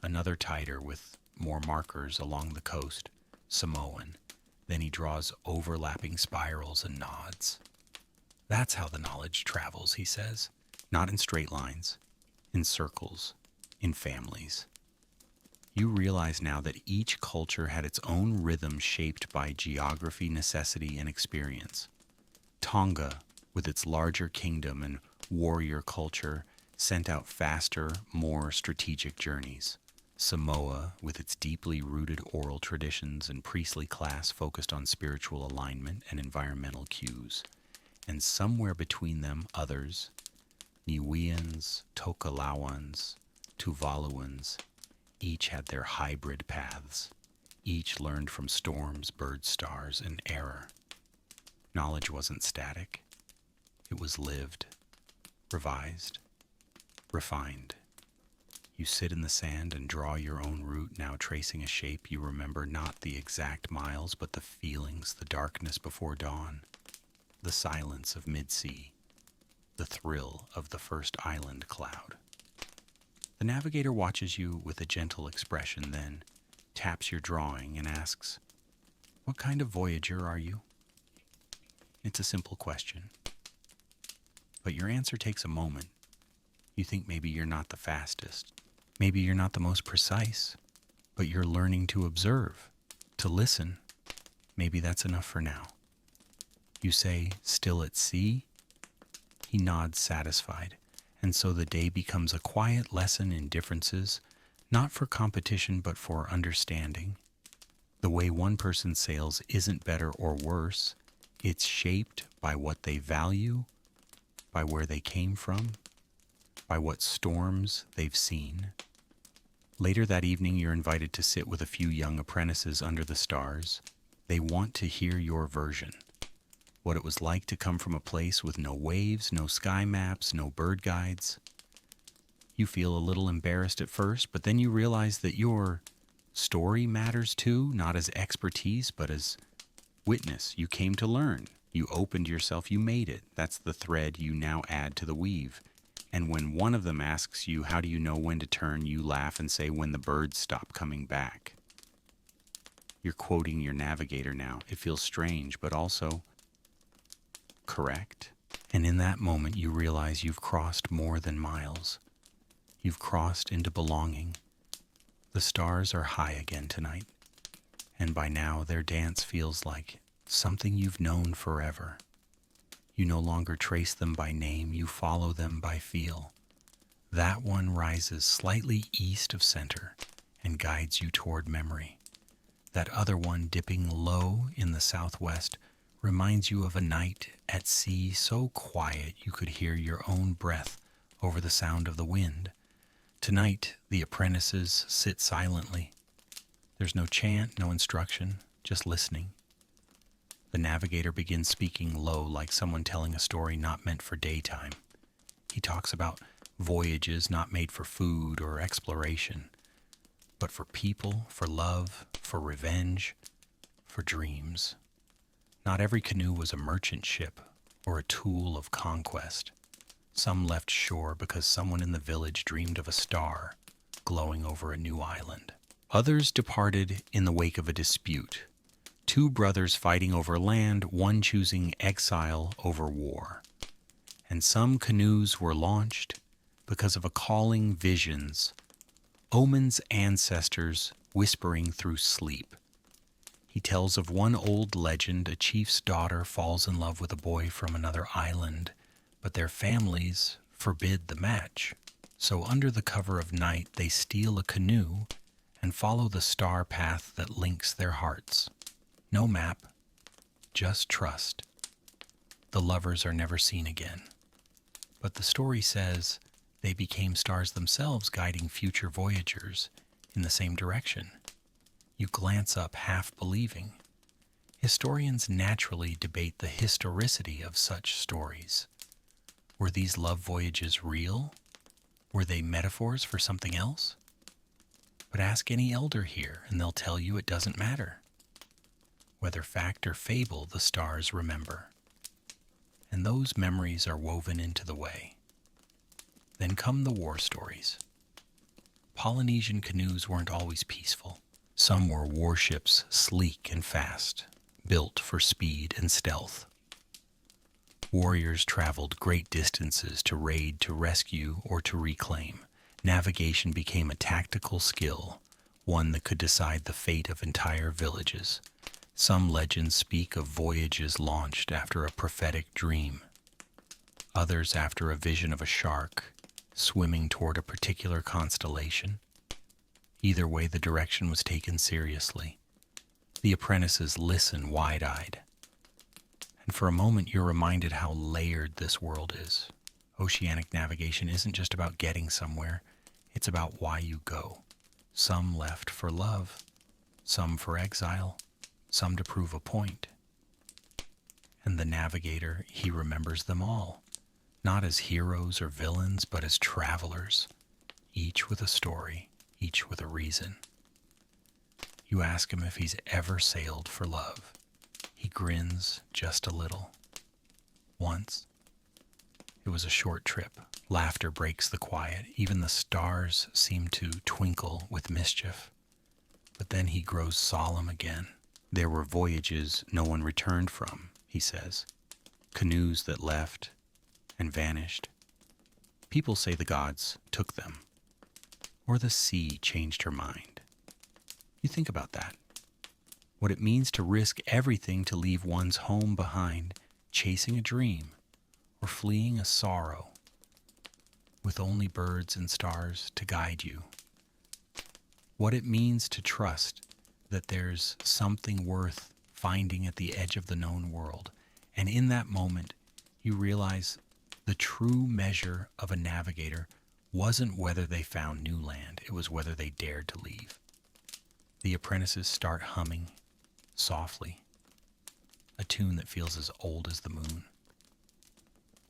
another tighter with more markers along the coast, Samoan. Then he draws overlapping spirals and nods. That's how the knowledge travels, he says. Not in straight lines, in circles, in families. You realize now that each culture had its own rhythm shaped by geography, necessity, and experience. Tonga, with its larger kingdom and warrior culture, sent out faster, more strategic journeys. Samoa, with its deeply rooted oral traditions and priestly class, focused on spiritual alignment and environmental cues. And somewhere between them, others, Niueans, Tokelauans, Tuvaluans, each had their hybrid paths. Each learned from storms, bird stars, and error. Knowledge wasn't static. It was lived, revised, refined. You sit in the sand and draw your own route, now tracing a shape you remember, not the exact miles, but the feelings, the darkness before dawn, the silence of mid-sea, the thrill of the first island cloud. The navigator watches you with a gentle expression, then taps your drawing and asks, "What kind of voyager are you?" It's a simple question, but your answer takes a moment. You think maybe you're not the fastest, maybe you're not the most precise, but you're learning to observe, to listen. Maybe that's enough for now. You say, "Still at sea?" He nods, satisfied. And so the day becomes a quiet lesson in differences, not for competition but for understanding. The way one person sails isn't better or worse. It's shaped by what they value, by where they came from, by what storms they've seen. Later that evening, you're invited to sit with a few young apprentices under the stars. They want to hear your version. What it was like to come from a place with no waves, no sky maps, no bird guides. You feel a little embarrassed at first, but then you realize that your story matters too, not as expertise, but as Witness, you came to learn. You opened yourself, you made it. That's the thread you now add to the weave. And when one of them asks you, how do you know when to turn, you laugh and say, when the birds stop coming back. You're quoting your navigator now. It feels strange, but also correct. And in that moment, you realize you've crossed more than miles. You've crossed into belonging. The stars are high again tonight, and by now their dance feels like something you've known forever. You no longer trace them by name, you follow them by feel. That one rises slightly east of center and guides you toward memory. That other one dipping low in the southwest reminds you of a night at sea so quiet you could hear your own breath over the sound of the wind. Tonight, the apprentices sit silently. There's no chant, no instruction, just listening. The navigator begins speaking low, like someone telling a story not meant for daytime. He talks about voyages not made for food or exploration, but for people, for love, for revenge, for dreams. Not every canoe was a merchant ship or a tool of conquest. Some left shore because someone in the village dreamed of a star glowing over a new island. Others departed in the wake of a dispute. Two brothers fighting over land, one choosing exile over war. And some canoes were launched because of a calling visions, omens ancestors whispering through sleep. He tells of one old legend, a chief's daughter falls in love with a boy from another island, but their families forbid the match. So under the cover of night, they steal a canoe and follow the star path that links their hearts. No map, just trust. The lovers are never seen again. But the story says they became stars themselves, guiding future voyagers in the same direction. You glance up, half believing. Historians naturally debate the historicity of such stories. Were these love voyages real? Were they metaphors for something else? But ask any elder here, and they'll tell you it doesn't matter. Whether fact or fable, the stars remember. And those memories are woven into the way. Then come the war stories. Polynesian canoes weren't always peaceful. Some were warships, sleek and fast, built for speed and stealth. Warriors traveled great distances to raid, to rescue, or to reclaim. Navigation became a tactical skill, one that could decide the fate of entire villages. Some legends speak of voyages launched after a prophetic dream. Others after a vision of a shark swimming toward a particular constellation. Either way, the direction was taken seriously. The apprentices listen wide-eyed. And for a moment, you're reminded how layered this world is. Oceanic navigation isn't just about getting somewhere, it's about why you go. Some left for love, some for exile, some to prove a point. And the navigator, he remembers them all, not as heroes or villains, but as travelers, each with a story, each with a reason. You ask him if he's ever sailed for love. He grins just a little. Once. It was a short trip. Laughter breaks the quiet. Even the stars seem to twinkle with mischief. But then he grows solemn again. There were voyages no one returned from, he says. Canoes that left and vanished. People say the gods took them. Or the sea changed her mind. You think about that. What it means to risk everything to leave one's home behind, chasing a dream, or fleeing a sorrow, with only birds and stars to guide you. What it means to trust that there's something worth finding at the edge of the known world. And in that moment, you realize the true measure of a navigator wasn't whether they found new land, it was whether they dared to leave. The apprentices start humming softly, a tune that feels as old as the moon.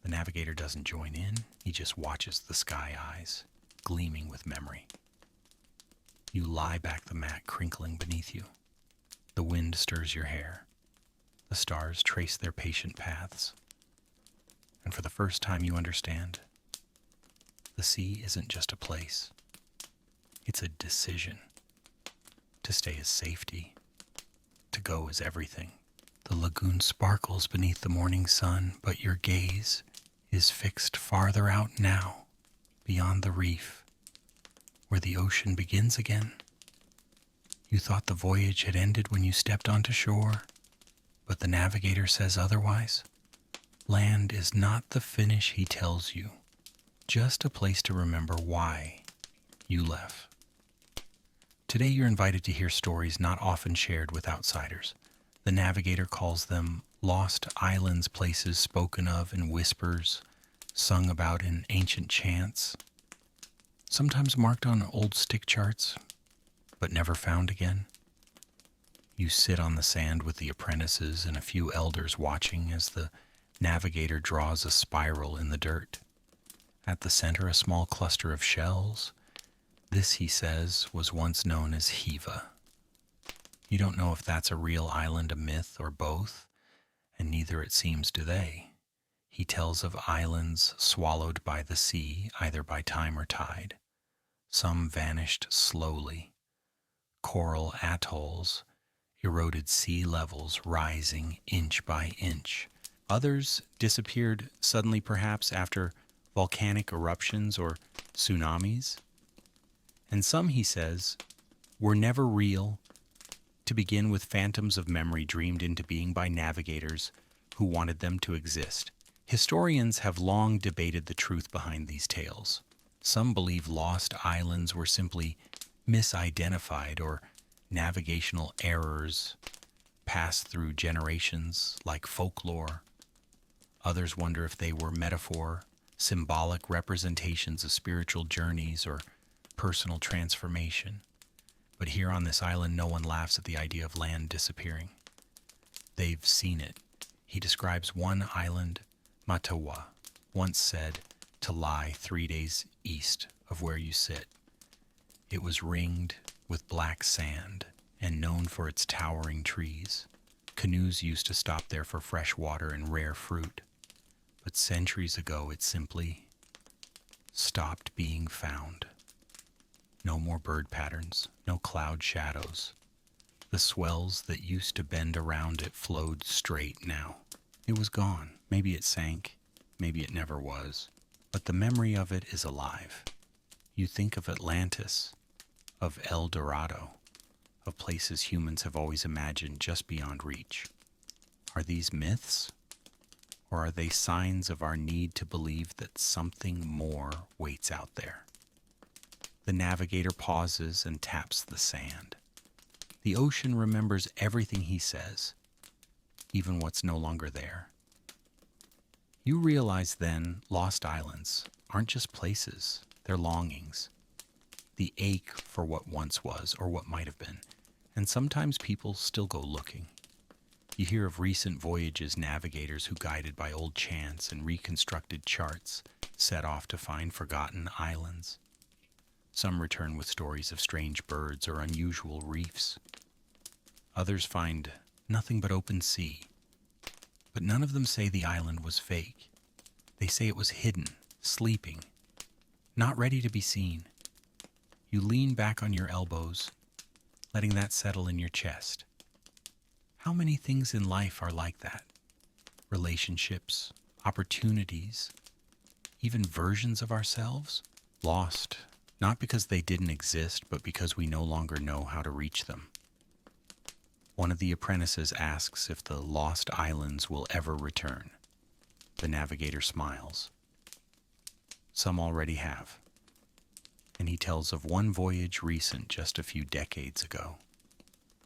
The navigator doesn't join in, he just watches the sky eyes, gleaming with memory. You lie back the mat crinkling beneath you. The wind stirs your hair. The stars trace their patient paths. And for the first time you understand, the sea isn't just a place. It's a decision. To stay is safety. To go is everything. The lagoon sparkles beneath the morning sun, but your gaze is fixed farther out now, beyond the reef, where the ocean begins again. You thought the voyage had ended when you stepped onto shore, but the navigator says otherwise. Land is not the finish he tells you, just a place to remember why you left. Today you're invited to hear stories not often shared with outsiders. The navigator calls them lost islands, places spoken of in whispers, sung about in ancient chants, sometimes marked on old stick charts, but never found again. You sit on the sand with the apprentices and a few elders watching as the navigator draws a spiral in the dirt. At the center, a small cluster of shells. This, he says, was once known as Hiva. You don't know if that's a real island, a myth, or both, and neither it seems do they. He tells of islands swallowed by the sea, either by time or tide. Some vanished slowly. Coral atolls, eroded sea levels rising inch by inch. Others disappeared suddenly, perhaps after volcanic eruptions or tsunamis. And some, he says, were never real, to begin with phantoms of memory dreamed into being by navigators who wanted them to exist. Historians have long debated the truth behind these tales. Some believe lost islands were simply misidentified or navigational errors passed through generations like folklore. Others wonder if they were metaphor, symbolic representations of spiritual journeys or personal transformation. But here on this island, no one laughs at the idea of land disappearing. They've seen it. He describes one island, Matawa, once said to lie 3 days east of where you sit. It was ringed with black sand and known for its towering trees. Canoes used to stop there for fresh water and rare fruit. But centuries ago, it simply stopped being found. No more bird patterns, no cloud shadows. The swells that used to bend around it flowed straight now. It was gone. Maybe it sank. Maybe it never was. But the memory of it is alive. You think of Atlantis, of El Dorado, of places humans have always imagined just beyond reach. Are these myths? Or are they signs of our need to believe that something more waits out there? The navigator pauses and taps the sand. The ocean remembers everything he says, even what's no longer there. You realize then lost islands aren't just places, they're longings. The ache for what once was or what might have been. And sometimes people still go looking. You hear of recent voyages, navigators who, guided by old chants and reconstructed charts, set off to find forgotten islands. Some return with stories of strange birds or unusual reefs. Others find nothing but open sea. But none of them say the island was fake. They say it was hidden, sleeping, not ready to be seen. You lean back on your elbows, letting that settle in your chest. How many things in life are like that? Relationships, opportunities, even versions of ourselves, lost, not because they didn't exist, but because we no longer know how to reach them. One of the apprentices asks if the lost islands will ever return. The navigator smiles. Some already have. And he tells of one voyage recent just a few decades ago.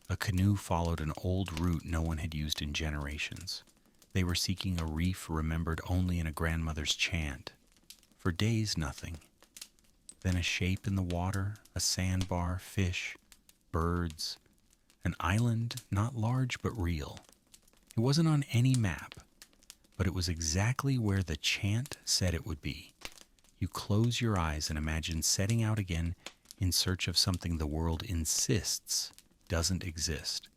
A canoe followed an old route no one had used in generations. They were seeking a reef remembered only in a grandmother's chant. For days, nothing. Then a shape in the water, a sandbar, fish, birds, an island not large but real. It wasn't on any map, but it was exactly where the chant said it would be. You close your eyes and imagine setting out again in search of something the world insists doesn't exist.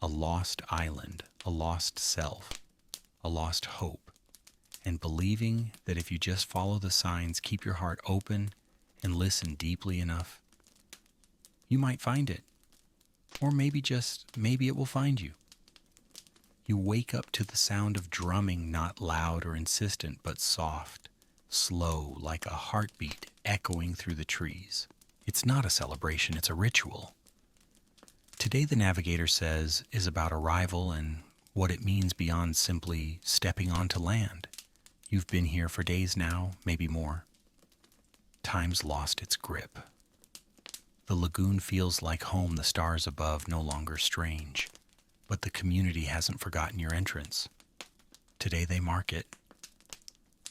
a lost island, a lost self, a lost hope, and believing that if you just follow the signs, keep your heart open, and listen deeply enough, you might find it. Or maybe it will find you. You wake up to the sound of drumming, not loud or insistent, but soft, slow, like a heartbeat echoing through the trees. It's not a celebration, it's a ritual. Today, the Navigator says, is about arrival and what it means beyond simply stepping onto land. You've been here for days now, maybe more. Time's lost its grip. The lagoon feels like home, the stars above no longer strange, but the community hasn't forgotten your entrance. Today they mark it.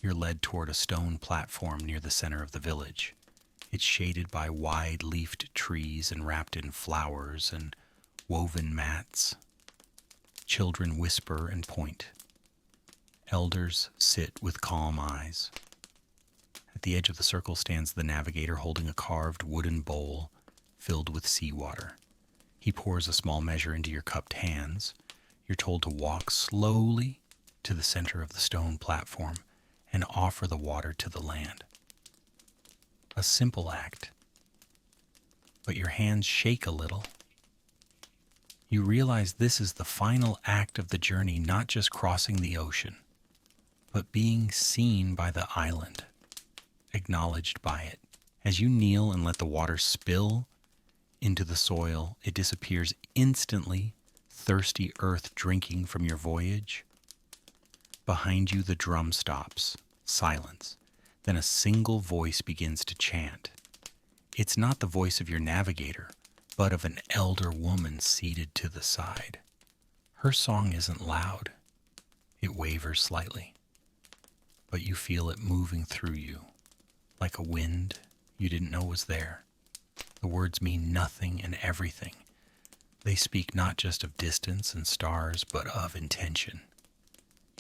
You're led toward a stone platform near the center of the village. It's shaded by wide-leafed trees and wrapped in flowers and woven mats. Children whisper and point. Elders sit with calm eyes. At the edge of the circle stands the Navigator holding a carved wooden bowl filled with seawater. He pours a small measure into your cupped hands. You're told to walk slowly to the center of the stone platform and offer the water to the land. A simple act, but your hands shake a little. You realize this is the final act of the journey, not just crossing the ocean, but being seen by the island, acknowledged by it. As you kneel and let the water spill into the soil, it disappears instantly, thirsty earth drinking from your voyage. Behind you, the drum stops, silence. Then a single voice begins to chant. It's not the voice of your navigator, but of an elder woman seated to the side. Her song isn't loud. It wavers slightly, but you feel it moving through you, like a wind you didn't know was there. The words mean nothing and everything. They speak not just of distance and stars, but of intention.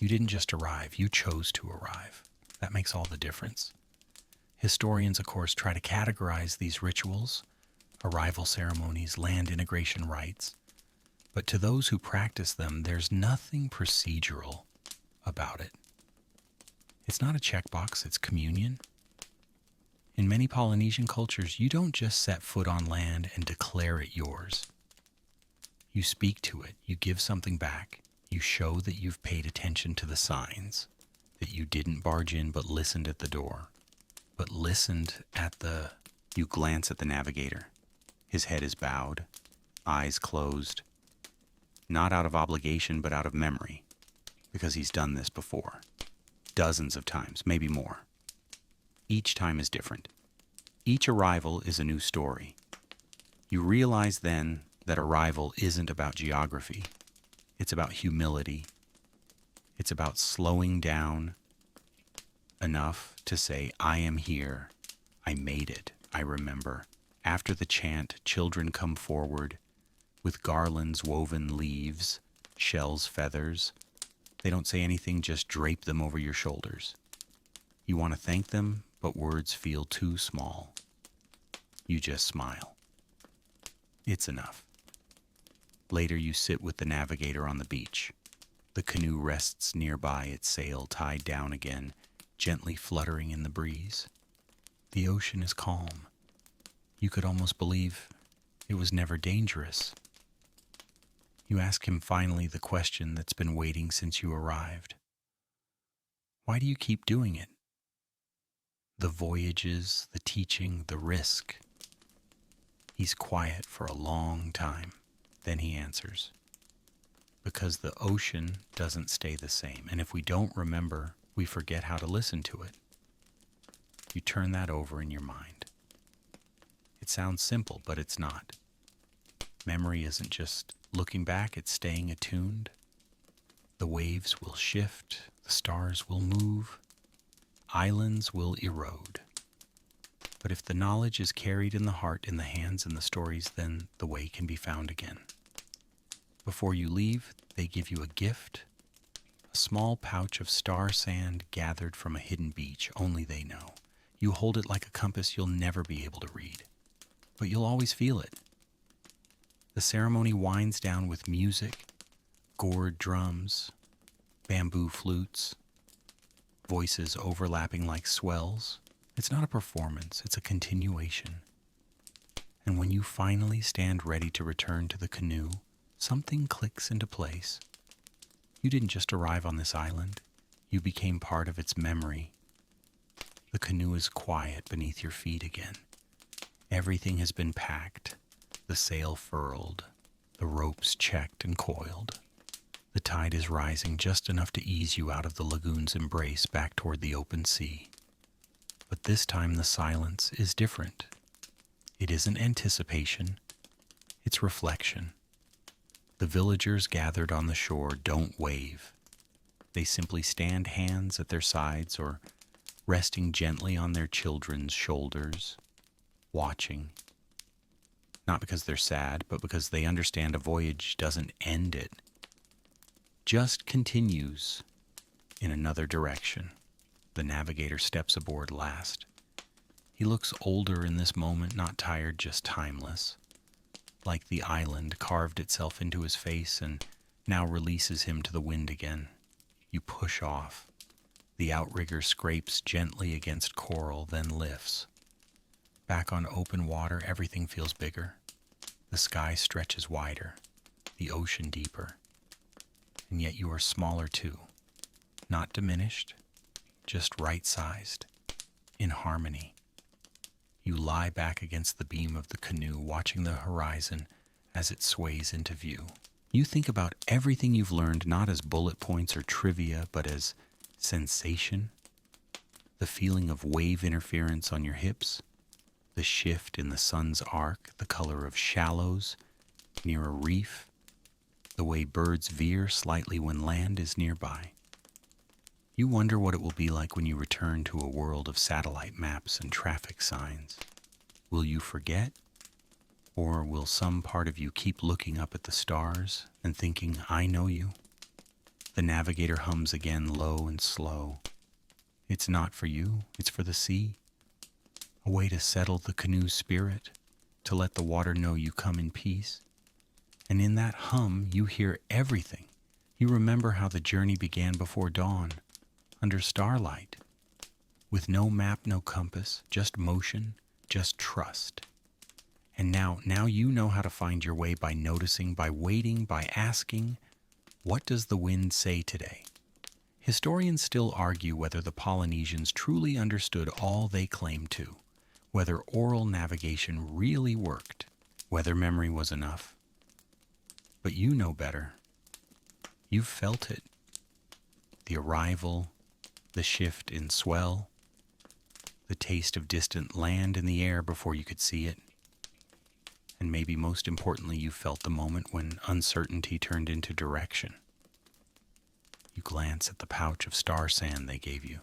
You didn't just arrive, you chose to arrive. That makes all the difference. Historians, of course, try to categorize these rituals, arrival ceremonies, land integration rites, but to those who practice them, there's nothing procedural about it. It's not a checkbox, it's communion. In many Polynesian cultures, you don't just set foot on land and declare it yours. You speak to it, you give something back, you show that you've paid attention to the signs, that you didn't barge in but listened at the door. You glance at the navigator. His head is bowed, eyes closed, not out of obligation but out of memory, because he's done this before, dozens of times, maybe more. Each time is different. Each arrival is a new story. You realize then that arrival isn't about geography. It's about humility. It's about slowing down enough to say, I am here. I made it. I remember. After the chant, children come forward with garlands, woven leaves, shells, feathers. They don't say anything, just drape them over your shoulders. You want to thank them, but words feel too small. You just smile. It's enough. Later you sit with the navigator on the beach. The canoe rests nearby, its sail tied down again, gently fluttering in the breeze. The ocean is calm. You could almost believe it was never dangerous. You ask him finally the question that's been waiting since you arrived. Why do you keep doing it? The voyages, the teaching, the risk. He's quiet for a long time. Then he answers. Because the ocean doesn't stay the same, and if we don't remember, we forget how to listen to it. You turn that over in your mind. It sounds simple, but it's not. Memory isn't just looking back, it's staying attuned. The waves will shift, the stars will move, islands will erode. But if the knowledge is carried in the heart, in the hands, in the stories, then the way can be found again. Before you leave, they give you a gift, a small pouch of star sand gathered from a hidden beach, only they know. You hold it like a compass you'll never be able to read, but you'll always feel it. The ceremony winds down with music, gourd drums, bamboo flutes, voices overlapping like swells. It's not a performance, it's a continuation. And when you finally stand ready to return to the canoe, something clicks into place. You didn't just arrive on this island, you became part of its memory. The canoe is quiet beneath your feet again. Everything has been packed, the sail furled, the ropes checked and coiled. The tide is rising just enough to ease you out of the lagoon's embrace back toward the open sea. But this time the silence is different. It isn't anticipation, it's reflection. The villagers gathered on the shore don't wave. They simply stand hands at their sides or resting gently on their children's shoulders, watching. Not because they're sad, but because they understand a voyage doesn't end it, just continues in another direction. The navigator steps aboard last. He looks older in this moment, not tired, just timeless. Like the island carved itself into his face and now releases him to the wind again. You push off. The outrigger scrapes gently against coral, then lifts. Back on open water, everything feels bigger. The sky stretches wider, the ocean deeper. And yet you are smaller too. Not diminished, just right-sized, in harmony. You lie back against the beam of the canoe, watching the horizon as it sways into view. You think about everything you've learned not as bullet points or trivia, but as sensation. The feeling of wave interference on your hips, the shift in the sun's arc, the color of shallows near a reef, the way birds veer slightly when land is nearby. You wonder what it will be like when you return to a world of satellite maps and traffic signs. Will you forget? Or will some part of you keep looking up at the stars and thinking, I know you? The navigator hums again, low and slow. It's not for you, it's for the sea. A way to settle the canoe's spirit, to let the water know you come in peace. And in that hum, you hear everything. You remember how the journey began before dawn, under starlight, with no map, no compass, just motion, just trust. And now you know how to find your way by noticing, by waiting, by asking, what does the wind say today? Historians still argue whether the Polynesians truly understood all they claimed to, whether oral navigation really worked, whether memory was enough. But you know better. You've felt it. The arrival, the shift in swell, the taste of distant land in the air before you could see it. And maybe most importantly, you felt the moment when uncertainty turned into direction. You glance at the pouch of star sand they gave you.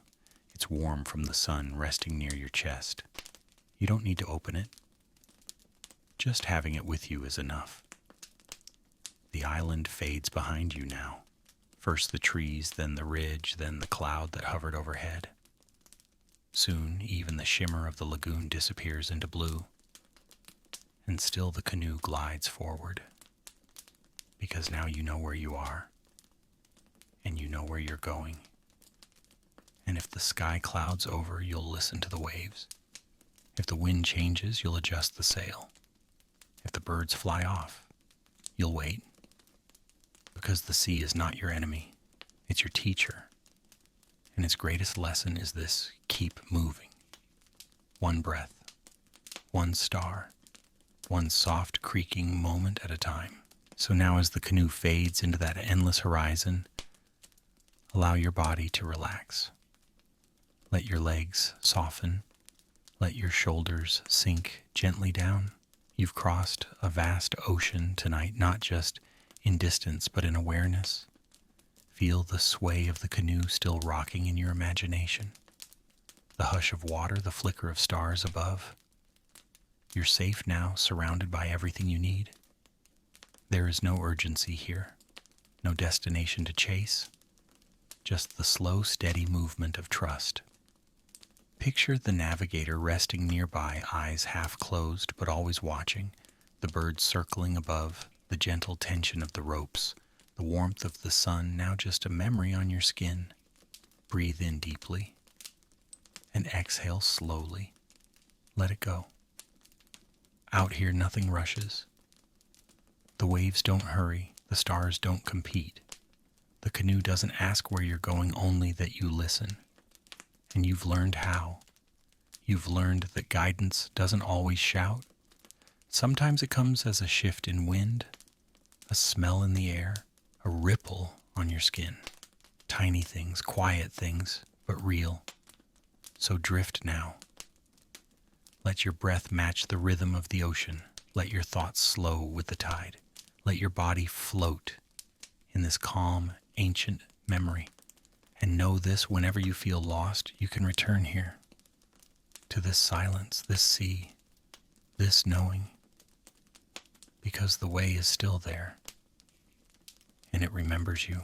It's warm from the sun resting near your chest. You don't need to open it. Just having it with you is enough. The island fades behind you now. First the trees, then the ridge, then the cloud that hovered overhead. Soon, even the shimmer of the lagoon disappears into blue. And still the canoe glides forward. Because now you know where you are. And you know where you're going. And if the sky clouds over, you'll listen to the waves. If the wind changes, you'll adjust the sail. If the birds fly off, you'll wait. Because the sea is not your enemy, it's your teacher. And its greatest lesson is this: keep moving. One breath, one star, one soft creaking moment at a time. So now as the canoe fades into that endless horizon, allow your body to relax. Let your legs soften. Let your shoulders sink gently down. You've crossed a vast ocean tonight, not just in distance, but in awareness. Feel the sway of the canoe still rocking in your imagination. The hush of water, the flicker of stars above. You're safe now, surrounded by everything you need. There is no urgency here, no destination to chase, just the slow, steady movement of trust. Picture the navigator resting nearby, eyes half closed but always watching, the birds circling above, the gentle tension of the ropes, the warmth of the sun, now just a memory on your skin. Breathe in deeply and exhale slowly. Let it go. Out here, nothing rushes. The waves don't hurry. The stars don't compete. The canoe doesn't ask where you're going, only that you listen. And you've learned how. You've learned that guidance doesn't always shout. Sometimes it comes as a shift in wind, a smell in the air, a ripple on your skin. Tiny things, quiet things, but real. So drift now. Let your breath match the rhythm of the ocean. Let your thoughts slow with the tide. Let your body float in this calm, ancient memory. And know this: whenever you feel lost, you can return here, to this silence, this sea, this knowing, because the way is still there, and it remembers you.